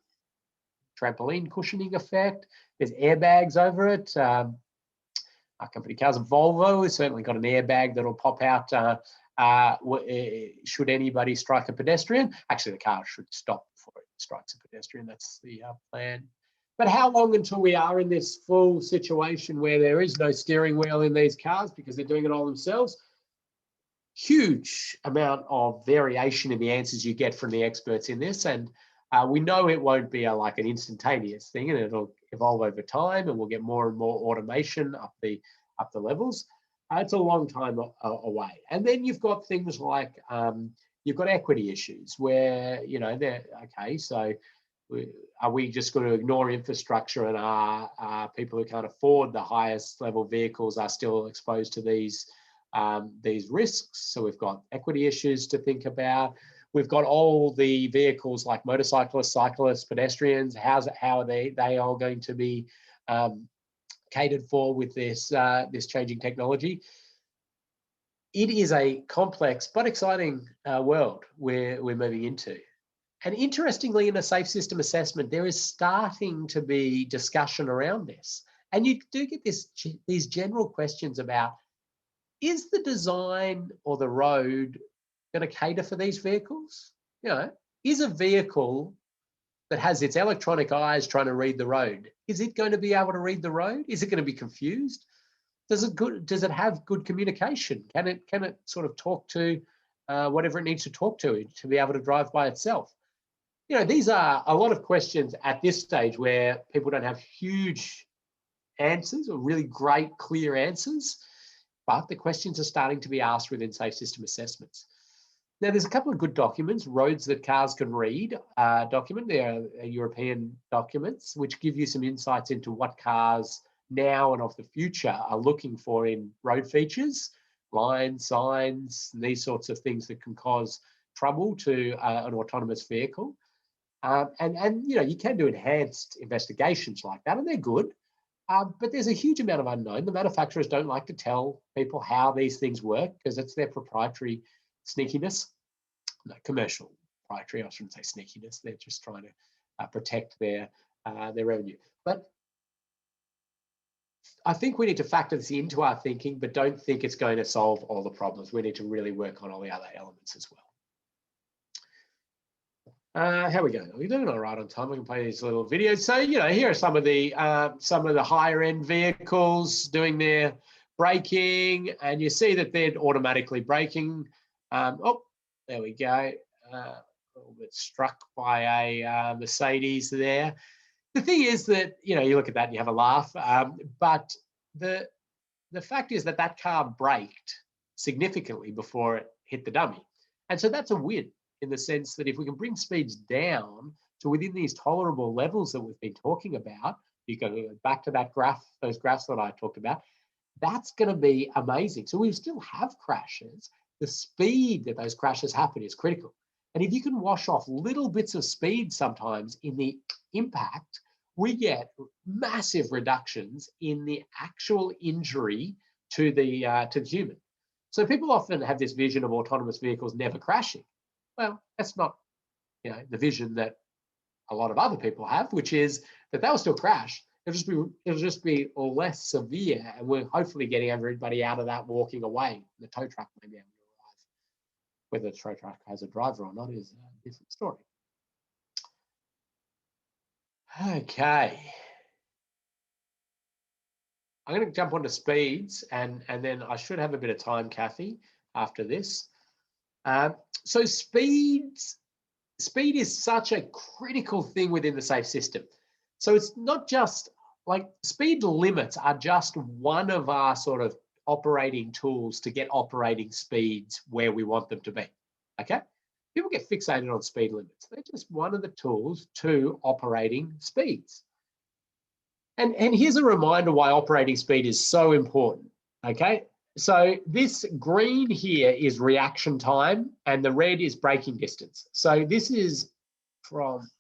trampoline cushioning effect. There's airbags over it. Our company cars, Volvo, has certainly got an airbag that'll pop out should anybody strike a pedestrian. Actually, the car should stop before it strikes a pedestrian. That's the plan. But how long until we are in this full situation where there is no steering wheel in these cars because they're doing it all themselves? Huge amount of variation in the answers you get from the experts in this. And we know it won't be like an instantaneous thing, and it'll evolve over time, and we'll get more and more automation up the levels. It's a long time away. And then you've got things like you've got equity issues where, you know, they're okay. So are we just going to ignore infrastructure, and are people who can't afford the highest level vehicles are still exposed to these risks? So we've got equity issues to think about. We've got all the vehicles like motorcyclists, cyclists, pedestrians. How are they all going to be catered for with this changing technology? It is a complex but exciting world we're moving into. And interestingly, in a safe system assessment, there is starting to be discussion around this. And you do get these general questions about, is the design or the road going to cater for these vehicles? You know, is a vehicle that has its electronic eyes trying to read the road, is it going to be able to read the road? Is it going to be confused? Does it have good communication? Can it sort of talk to whatever it needs to talk to be able to drive by itself? You know, these are a lot of questions at this stage where people don't have huge answers or really great, clear answers, but the questions are starting to be asked within safe system assessments. Now, there's a couple of good documents, Roads That Cars Can Read document. They're European documents, which give you some insights into what cars now and of the future are looking for in road features, lines, signs, these sorts of things that can cause trouble to an autonomous vehicle. And you know, you can do enhanced investigations like that, and they're good. But there's a huge amount of unknown. The manufacturers don't like to tell people how these things work because it's their proprietary sneakiness. No, commercial proprietary, I shouldn't say sneakiness. They're just trying to protect their revenue. But I think we need to factor this into our thinking, but don't think it's going to solve all the problems. We need to really work on all the other elements as well. How are we going? Are we doing all right on time? We can play these little videos. So, you know, here are some of the higher end vehicles doing their braking, and you see that they're automatically braking. Oh, there we go. A little bit struck by a Mercedes there. The thing is that, you know, you look at that and you have a laugh, but the fact is that that car braked significantly before it hit the dummy. And so that's a win, in the sense that if we can bring speeds down to within these tolerable levels that we've been talking about, you go back to that graph, those graphs that I talked about, that's going to be amazing. So we still have crashes. The speed that those crashes happen is critical. And if you can wash off little bits of speed sometimes in the impact, we get massive reductions in the actual injury to the human. So people often have this vision of autonomous vehicles never crashing. Well, that's not, you know, the vision that a lot of other people have, which is that they'll still crash. It'll just be less severe, and we're hopefully getting everybody out of that walking away. The tow truck may be able to arrive. Whether the tow truck has a driver or not is a different story. Okay. I'm going to jump onto speeds, and then I should have a bit of time, Kathy, after this. So speed is such a critical thing within the safe system. So it's not just like speed limits are just one of our sort of operating tools to get operating speeds where we want them to be. Okay? People get fixated on speed limits. They're just one of the tools to operating speeds. And here's a reminder why operating speed is so important. Okay? So this green here is reaction time, and the red is braking distance. So this is from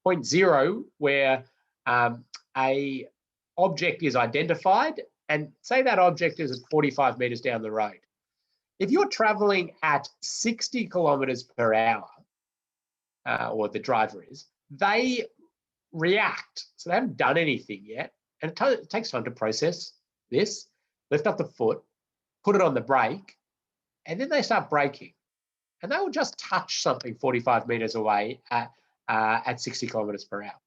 point 0, where a object is identified, and say that object is at 45 meters down the road. If you're traveling at 60 kilometers per hour, or the driver is, they react. So they haven't done anything yet. And it takes time to process this, lift up the foot, put it on the brake, and then they start braking. And they will just touch something 45 meters away at 60 kilometers per hour.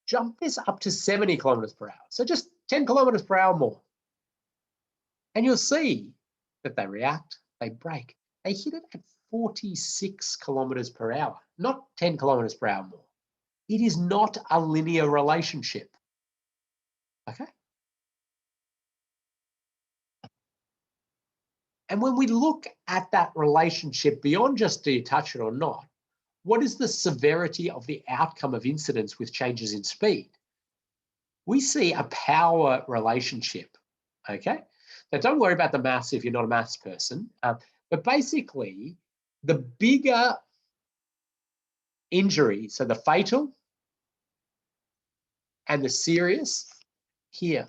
Jump this up to 70 kilometers per hour. So just 10 kilometers per hour more. And you'll see that they react, they brake. They hit it at 46 kilometers per hour, not 10 kilometers per hour more. It is not a linear relationship. Okay? And when we look at that relationship beyond just do you touch it or not, what is the severity of the outcome of incidents with changes in speed? We see a power relationship, okay? Now, don't worry about the maths if you're not a maths person, but basically, the bigger injury, so the fatal and the serious here,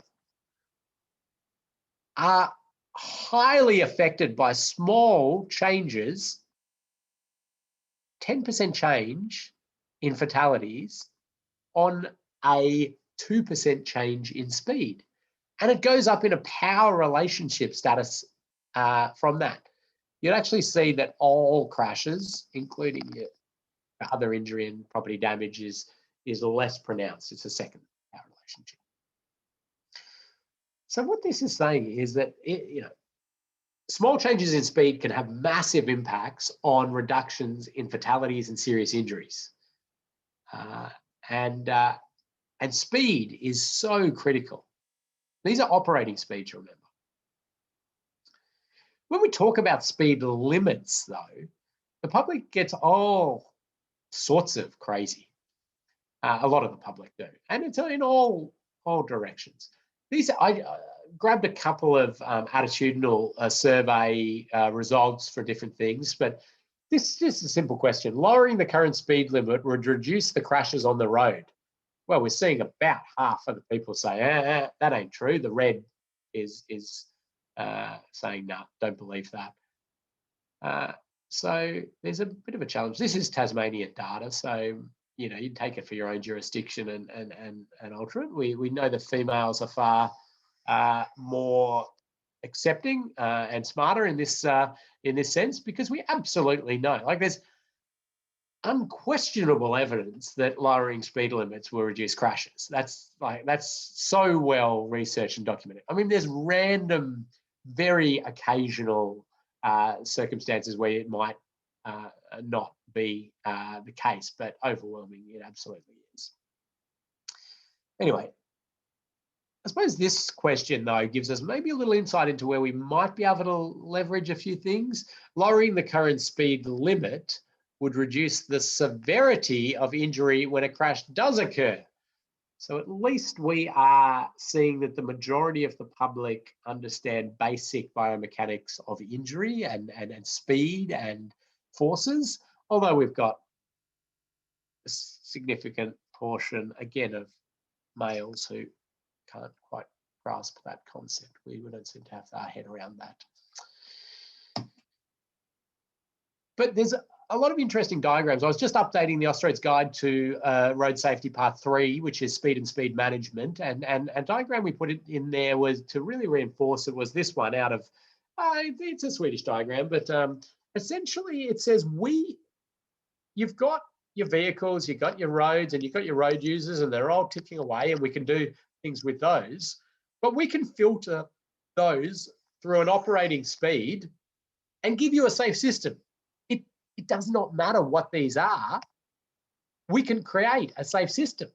are highly affected by small changes, 10% change in fatalities on a 2% change in speed. And it goes up in a power relationship status from that. You'd actually see that all crashes, including your other injury and property damage, is less pronounced. It's a second power relationship. So what this is saying is that small changes in speed can have massive impacts on reductions in fatalities and serious injuries. And speed is so critical. These are operating speeds, remember. When we talk about speed limits, though, the public gets all sorts of crazy. A lot of the public do, and it's in all directions. I grabbed a couple of attitudinal survey results for different things, but this is just a simple question. Lowering the current speed limit would reduce the crashes on the road. Well, we're seeing about half of the people say, that ain't true. The red is saying, no, don't believe that. So there's a bit of a challenge. This is Tasmanian data, so you take it for your own jurisdiction and alter it. We know that females are far more accepting and smarter in this sense, because we absolutely know, like, there's unquestionable evidence that lowering speed limits will reduce crashes. That's so well researched and documented. I mean, there's random, very occasional circumstances where it might not be the case, but overwhelming, it absolutely is. Anyway, I suppose this question, though, gives us maybe a little insight into where we might be able to leverage a few things. Lowering the current speed limit would reduce the severity of injury when a crash does occur. So at least we are seeing that the majority of the public understand basic biomechanics of injury and speed and forces, although we've got a significant portion, again, of males who can't quite grasp that concept. We don't seem to have our head around that. But there's a lot of interesting diagrams. I was just updating the Austrade's Guide to Road Safety Part 3, which is speed and speed management. And a diagram we put in there was to really reinforce it was this one out of, it's a Swedish diagram, but essentially it says you've got your vehicles, you've got your roads, and you've got your road users, and they're all ticking away, and we can do things with those. But we can filter those through an operating speed and give you a safe system. It does not matter what these are. We can create a safe system.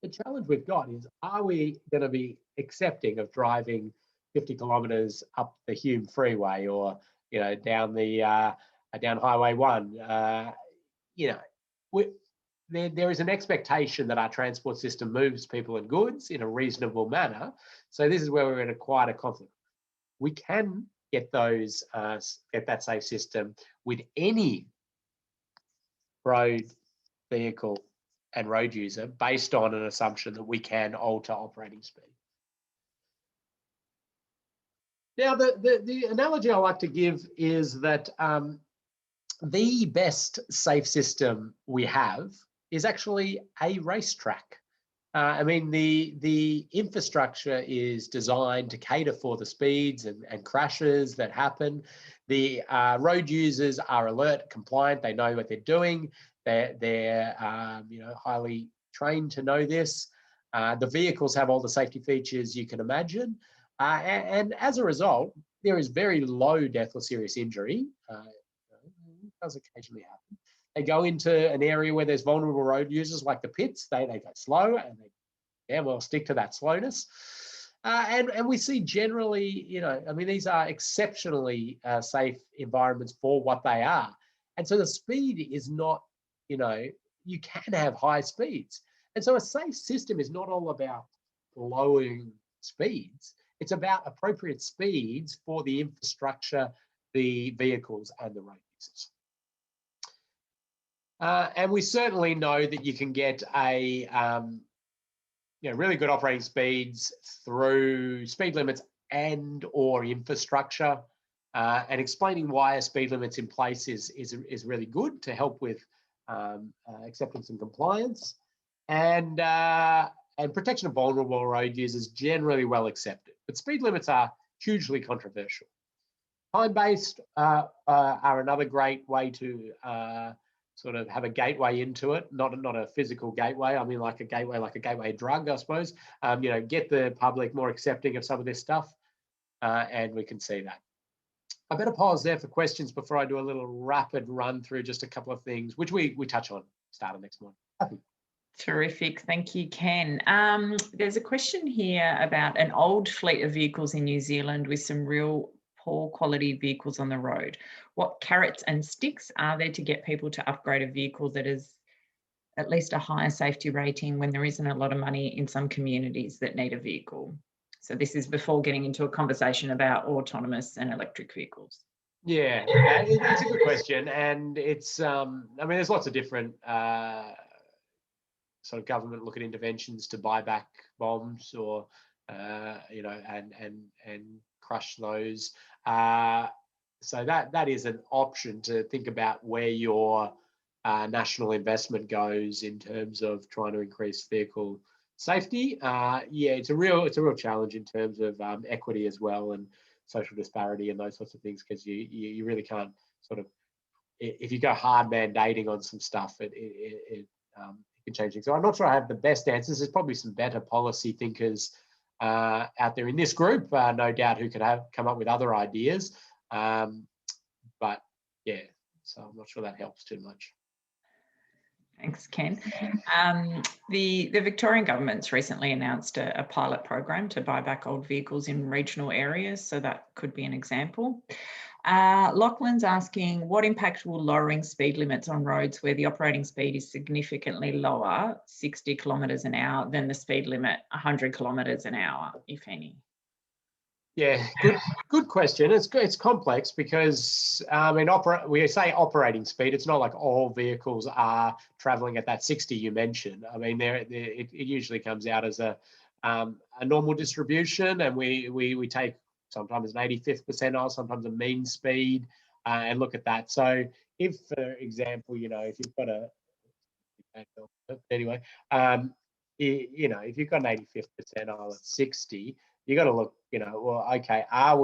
The challenge we've got is, are we going to be accepting of driving 50 kilometers up the Hume Freeway or down Highway 1? There is an expectation that our transport system moves people and goods in a reasonable manner. So this is where we're in quite a conflict. We can get that safe system with any road vehicle and road user based on an assumption that we can alter operating speed. Now, the analogy I like to give is that the best safe system we have is actually a racetrack. I mean, the infrastructure is designed to cater for the speeds and crashes that happen. The road users are alert, compliant. They know what they're doing. They're highly trained to know this. The vehicles have all the safety features you can imagine. And as a result, there is very low death or serious injury. It does occasionally happen. They go into an area where there's vulnerable road users like the pits. They go slow and we'll stick to that slowness. And we see generally, I mean, these are exceptionally safe environments for what they are. And so the speed is not, you can have high speeds. And so a safe system is not all about lowering speeds. It's about appropriate speeds for the infrastructure, the vehicles, and the road users. And we certainly know that you can get a really good operating speeds through speed limits and or infrastructure. And explaining why a speed limit's in place is really good to help with acceptance and compliance. And protection of vulnerable road users generally well accepted. But speed limits are hugely controversial. Time-based are another great way to sort of have a gateway into it, not a physical gateway. I mean, like a gateway drug, I suppose. Get the public more accepting of some of this stuff, and we can see that. I better pause there for questions before I do a little rapid run through just a couple of things, which we touch on start of next month. Terrific. Thank you, Ken. There's a question here about an old fleet of vehicles in New Zealand with some real poor quality vehicles on the road. What carrots and sticks are there to get people to upgrade a vehicle that is at least a higher safety rating when there isn't a lot of money in some communities that need a vehicle? So this is before getting into a conversation about autonomous and electric vehicles. Yeah, it's a good question. And it's, I mean, there's lots of different sort of government look at interventions to buy back bombs or, and crush those. So that is an option to think about where your national investment goes in terms of trying to increase vehicle safety. It's a real challenge in terms of equity as well and social disparity and those sorts of things, because you really can't sort of, if you go hard mandating on some stuff, it can change things. So I'm not sure I have the best answers. There's probably some better policy thinkers out there in this group, no doubt, who could come up with other ideas. But yeah, so I'm not sure that helps too much. Thanks, Ken. The Victorian government's recently announced a pilot program to buy back old vehicles in regional areas, so that could be an example. Lachlan's asking, what impact will lowering speed limits on roads where the operating speed is significantly lower, 60 kilometres an hour, than the speed limit, 100 kilometres an hour, if any? Yeah, good question. It's complex because we say operating speed. It's not like all vehicles are travelling at that 60 you mentioned. I mean, it usually comes out as a normal distribution, and we take sometimes an 85th percentile, sometimes a mean speed, and look at that. So if, for example, if you've got if you've got an 85th percentile at 60. You got to look, well, okay, are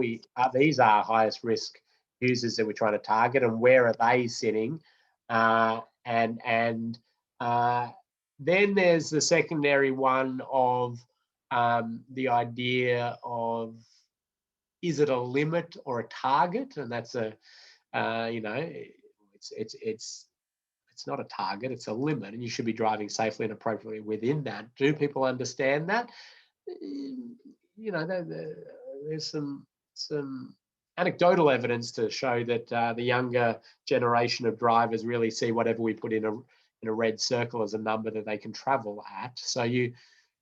these our highest risk users that we're trying to target, and where are they sitting? Then there's the secondary one of the idea of, is it a limit or a target? And that's it's not a target, it's a limit, and you should be driving safely and appropriately within that. Do people understand that? There's some anecdotal evidence to show that the younger generation of drivers really see whatever we put in a red circle as a number that they can travel at. So you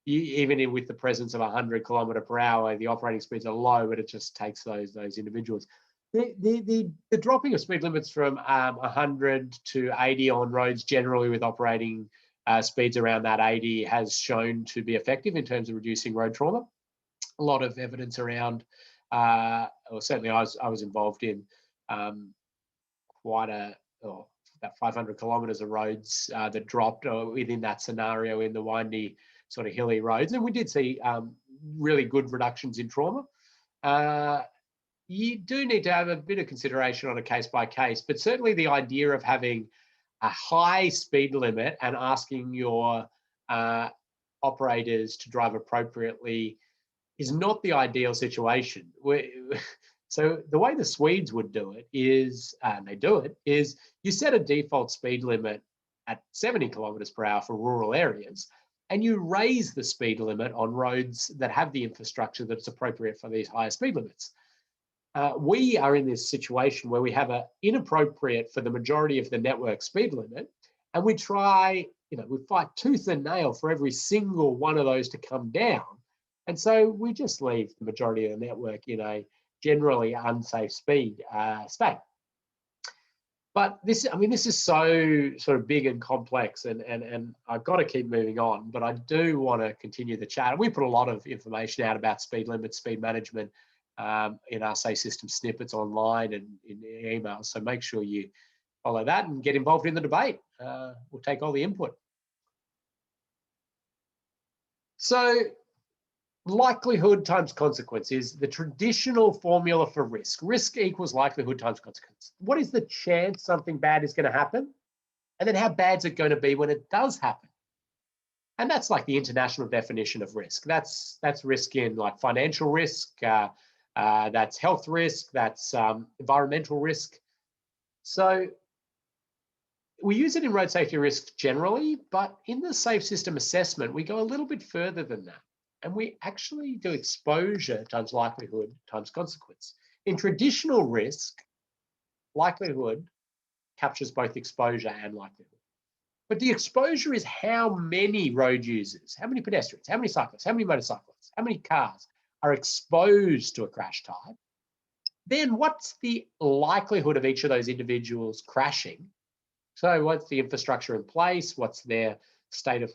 even with the presence of 100 kilometre per hour, the operating speeds are low, but it just takes those individuals. The dropping of speed limits from 100 to 80 on roads generally with operating speeds around that 80 has shown to be effective in terms of reducing road trauma. A lot of evidence around, or certainly I was involved in quite about 500 kilometres of roads that dropped within that scenario in the windy sort of hilly roads, and we did see really good reductions in trauma. You do need to have a bit of consideration on a case by case, but certainly the idea of having a high speed limit and asking your operators to drive appropriately is not the ideal situation. So the way the Swedes would do it is, and they do it, is you set a default speed limit at 70 kilometres per hour for rural areas, and you raise the speed limit on roads that have the infrastructure that's appropriate for these higher speed limits. We are in this situation where we have an inappropriate for the majority of the network speed limit, and we try, we fight tooth and nail for every single one of those to come down. And so we just leave the majority of the network in a generally unsafe speed state. But this is so sort of big and complex, and I've got to keep moving on, but I do want to continue the chat. We put a lot of information out about speed limits, speed management in our Safe System snippets online and in emails. So make sure you follow that and get involved in the debate. We'll take all the input. So likelihood times consequence is the traditional formula for risk. Risk equals likelihood times consequence. What is the chance something bad is going to happen? And then how bad is it going to be when it does happen? And that's like the international definition of risk. That's risk in like financial risk, that's health risk, that's environmental risk. So we use it in road safety risk generally, but in the Safe System assessment, we go a little bit further than that. And we actually do exposure times likelihood times consequence. In traditional risk, likelihood captures both exposure and likelihood. But the exposure is how many road users, how many pedestrians, how many cyclists, how many motorcyclists, how many cars are exposed to a crash type. Then what's the likelihood of each of those individuals crashing? So what's the infrastructure in place? What's their state of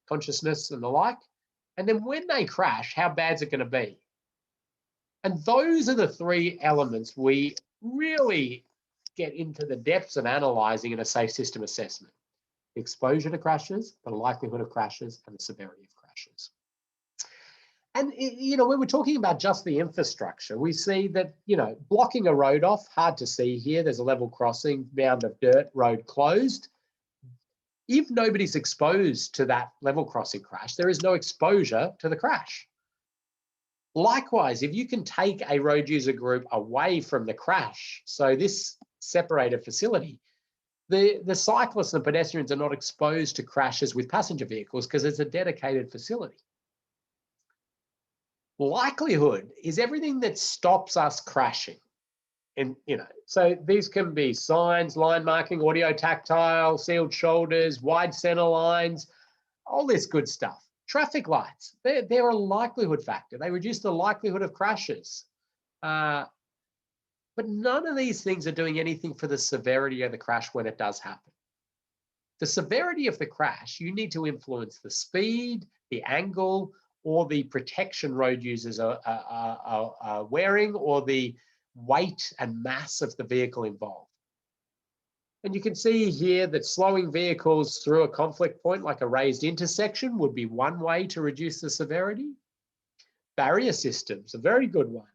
consciousness and the like? And then when they crash, how bad is it going to be? And those are the three elements we really get into the depths of analysing in a Safe System assessment. The exposure to crashes, the likelihood of crashes, and the severity of crashes. And, when we're talking about just the infrastructure, we see that, blocking a road off, hard to see here, there's a level crossing, mound of dirt, road closed. If nobody's exposed to that level crossing crash, there is no exposure to the crash. Likewise, if you can take a road user group away from the crash, so this separated facility, the cyclists and pedestrians are not exposed to crashes with passenger vehicles because it's a dedicated facility. Likelihood is everything that stops us crashing. And, so these can be signs, line marking, audio tactile, sealed shoulders, wide center lines, all this good stuff. Traffic lights, they're a likelihood factor. They reduce the likelihood of crashes. But none of these things are doing anything for the severity of the crash when it does happen. The severity of the crash, you need to influence the speed, the angle, or the protection road users are wearing, or the weight and mass of the vehicle involved. And you can see here that slowing vehicles through a conflict point like a raised intersection would be one way to reduce the severity. Barrier systems, a very good one.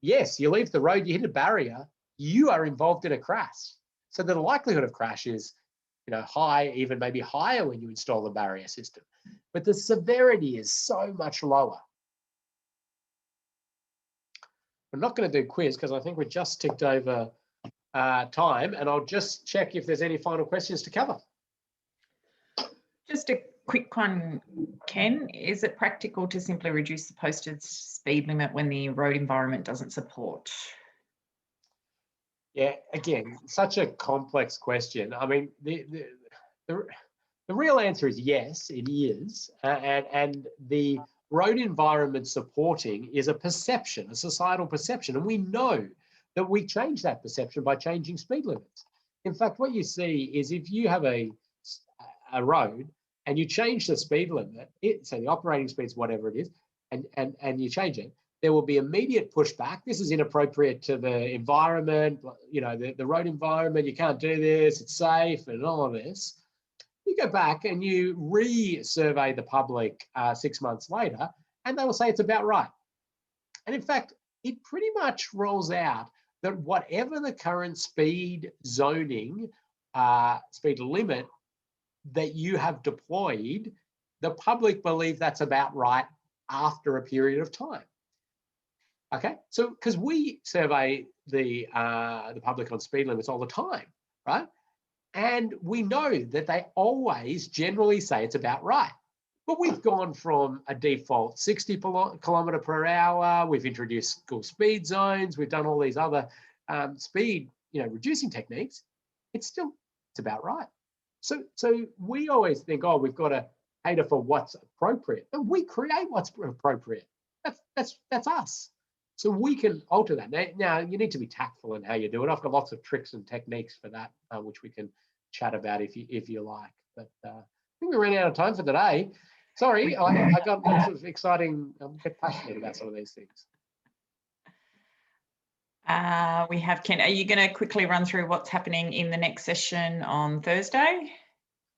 Yes, you leave the road, you hit a barrier, you are involved in a crash. So the likelihood of crash is high, even maybe higher when you install the barrier system. But the severity is so much lower. I'm not going to do quiz because I think we just ticked over time, and I'll just check if there's any final questions to cover. Just a quick one, Ken. Is it practical to simply reduce the posted speed limit when the road environment doesn't support? Yeah, again, such a complex question. I mean, the real answer is yes, it is, and the road environment supporting is a perception, a societal perception, and we know that we change that perception by changing speed limits. In fact, what you see is if you have a road and you change the speed limit, so the operating speed's whatever it is, and you change it, there will be immediate pushback. This is inappropriate to the environment, you know, the road environment. You can't do this, it's safe, and all of this. You go back and you re-survey the public 6 months later, and they will say it's about right. And in fact, it pretty much rolls out that whatever the current speed zoning, speed limit that you have deployed, the public believe that's about right after a period of time. Okay, so because we survey the public on speed limits all the time, right? And we know that they always generally say it's about right. But we've gone from a default 60 kilometre per hour. We've introduced school speed zones. We've done all these other speed, reducing techniques. It's about right. So we always think, oh, we've got to cater for what's appropriate, and we create what's appropriate. That's us. So we can alter that. Now you need to be tactful in how you do it. I've got lots of tricks and techniques for that, which we can chat about if you like. But I think we're running out of time for today. Sorry, I got lots of exciting. I get passionate about some of these things. We have Ken. Are you going to quickly run through what's happening in the next session on Thursday?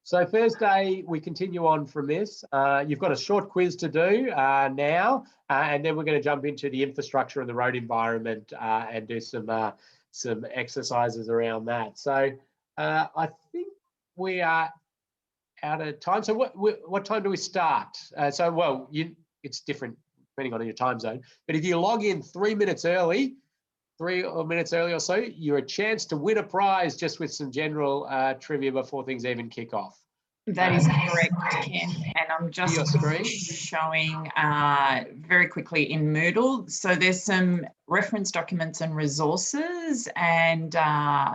So Thursday, we continue on from this. You've got a short quiz to do now, and then we're going to jump into the infrastructure and the road environment and do some exercises around that. So I think we are out of time. So what time do we start? It's different depending on your time zone. But if you log in 3 minutes early, 3 minutes early or so, you're a chance to win a prize just with some general trivia before things even kick off. That is correct, Ken. And I'm just showing very quickly in Moodle. So there's some reference documents and resources, and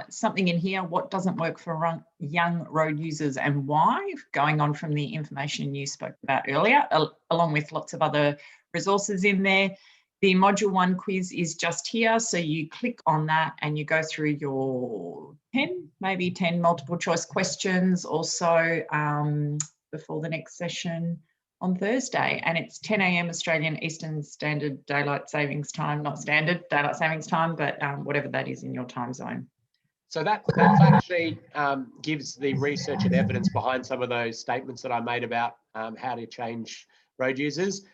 something in here, what doesn't work for young road users and why, going on from the information you spoke about earlier, along with lots of other resources in there. The Module 1 quiz is just here, so you click on that and you go through your 10 multiple choice questions also before the next session on Thursday. And it's 10 a.m. Australian Eastern Standard Daylight Savings Time, not standard daylight savings time, but whatever that is in your time zone. So that fact sheet gives the research and evidence behind some of those statements that I made about how to change road users.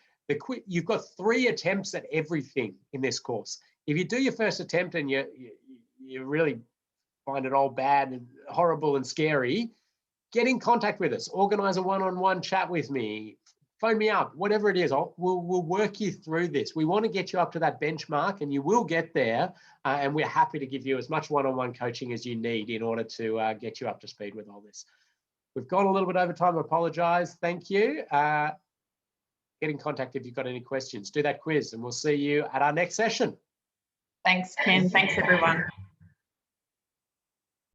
You've got 3 attempts at everything in this course. If you do your first attempt and you really find it all bad and horrible and scary, get in contact with us. Organize a one-on-one chat with me. Phone me up, whatever it is. We'll work you through this. We want to get you up to that benchmark, and you will get there. And we're happy to give you as much one-on-one coaching as you need in order to get you up to speed with all this. We've gone a little bit over time. I apologize. Thank you. Get in contact if you've got any questions. Do that quiz, and we'll see you at our next session. Thanks, Ken. Thanks, everyone.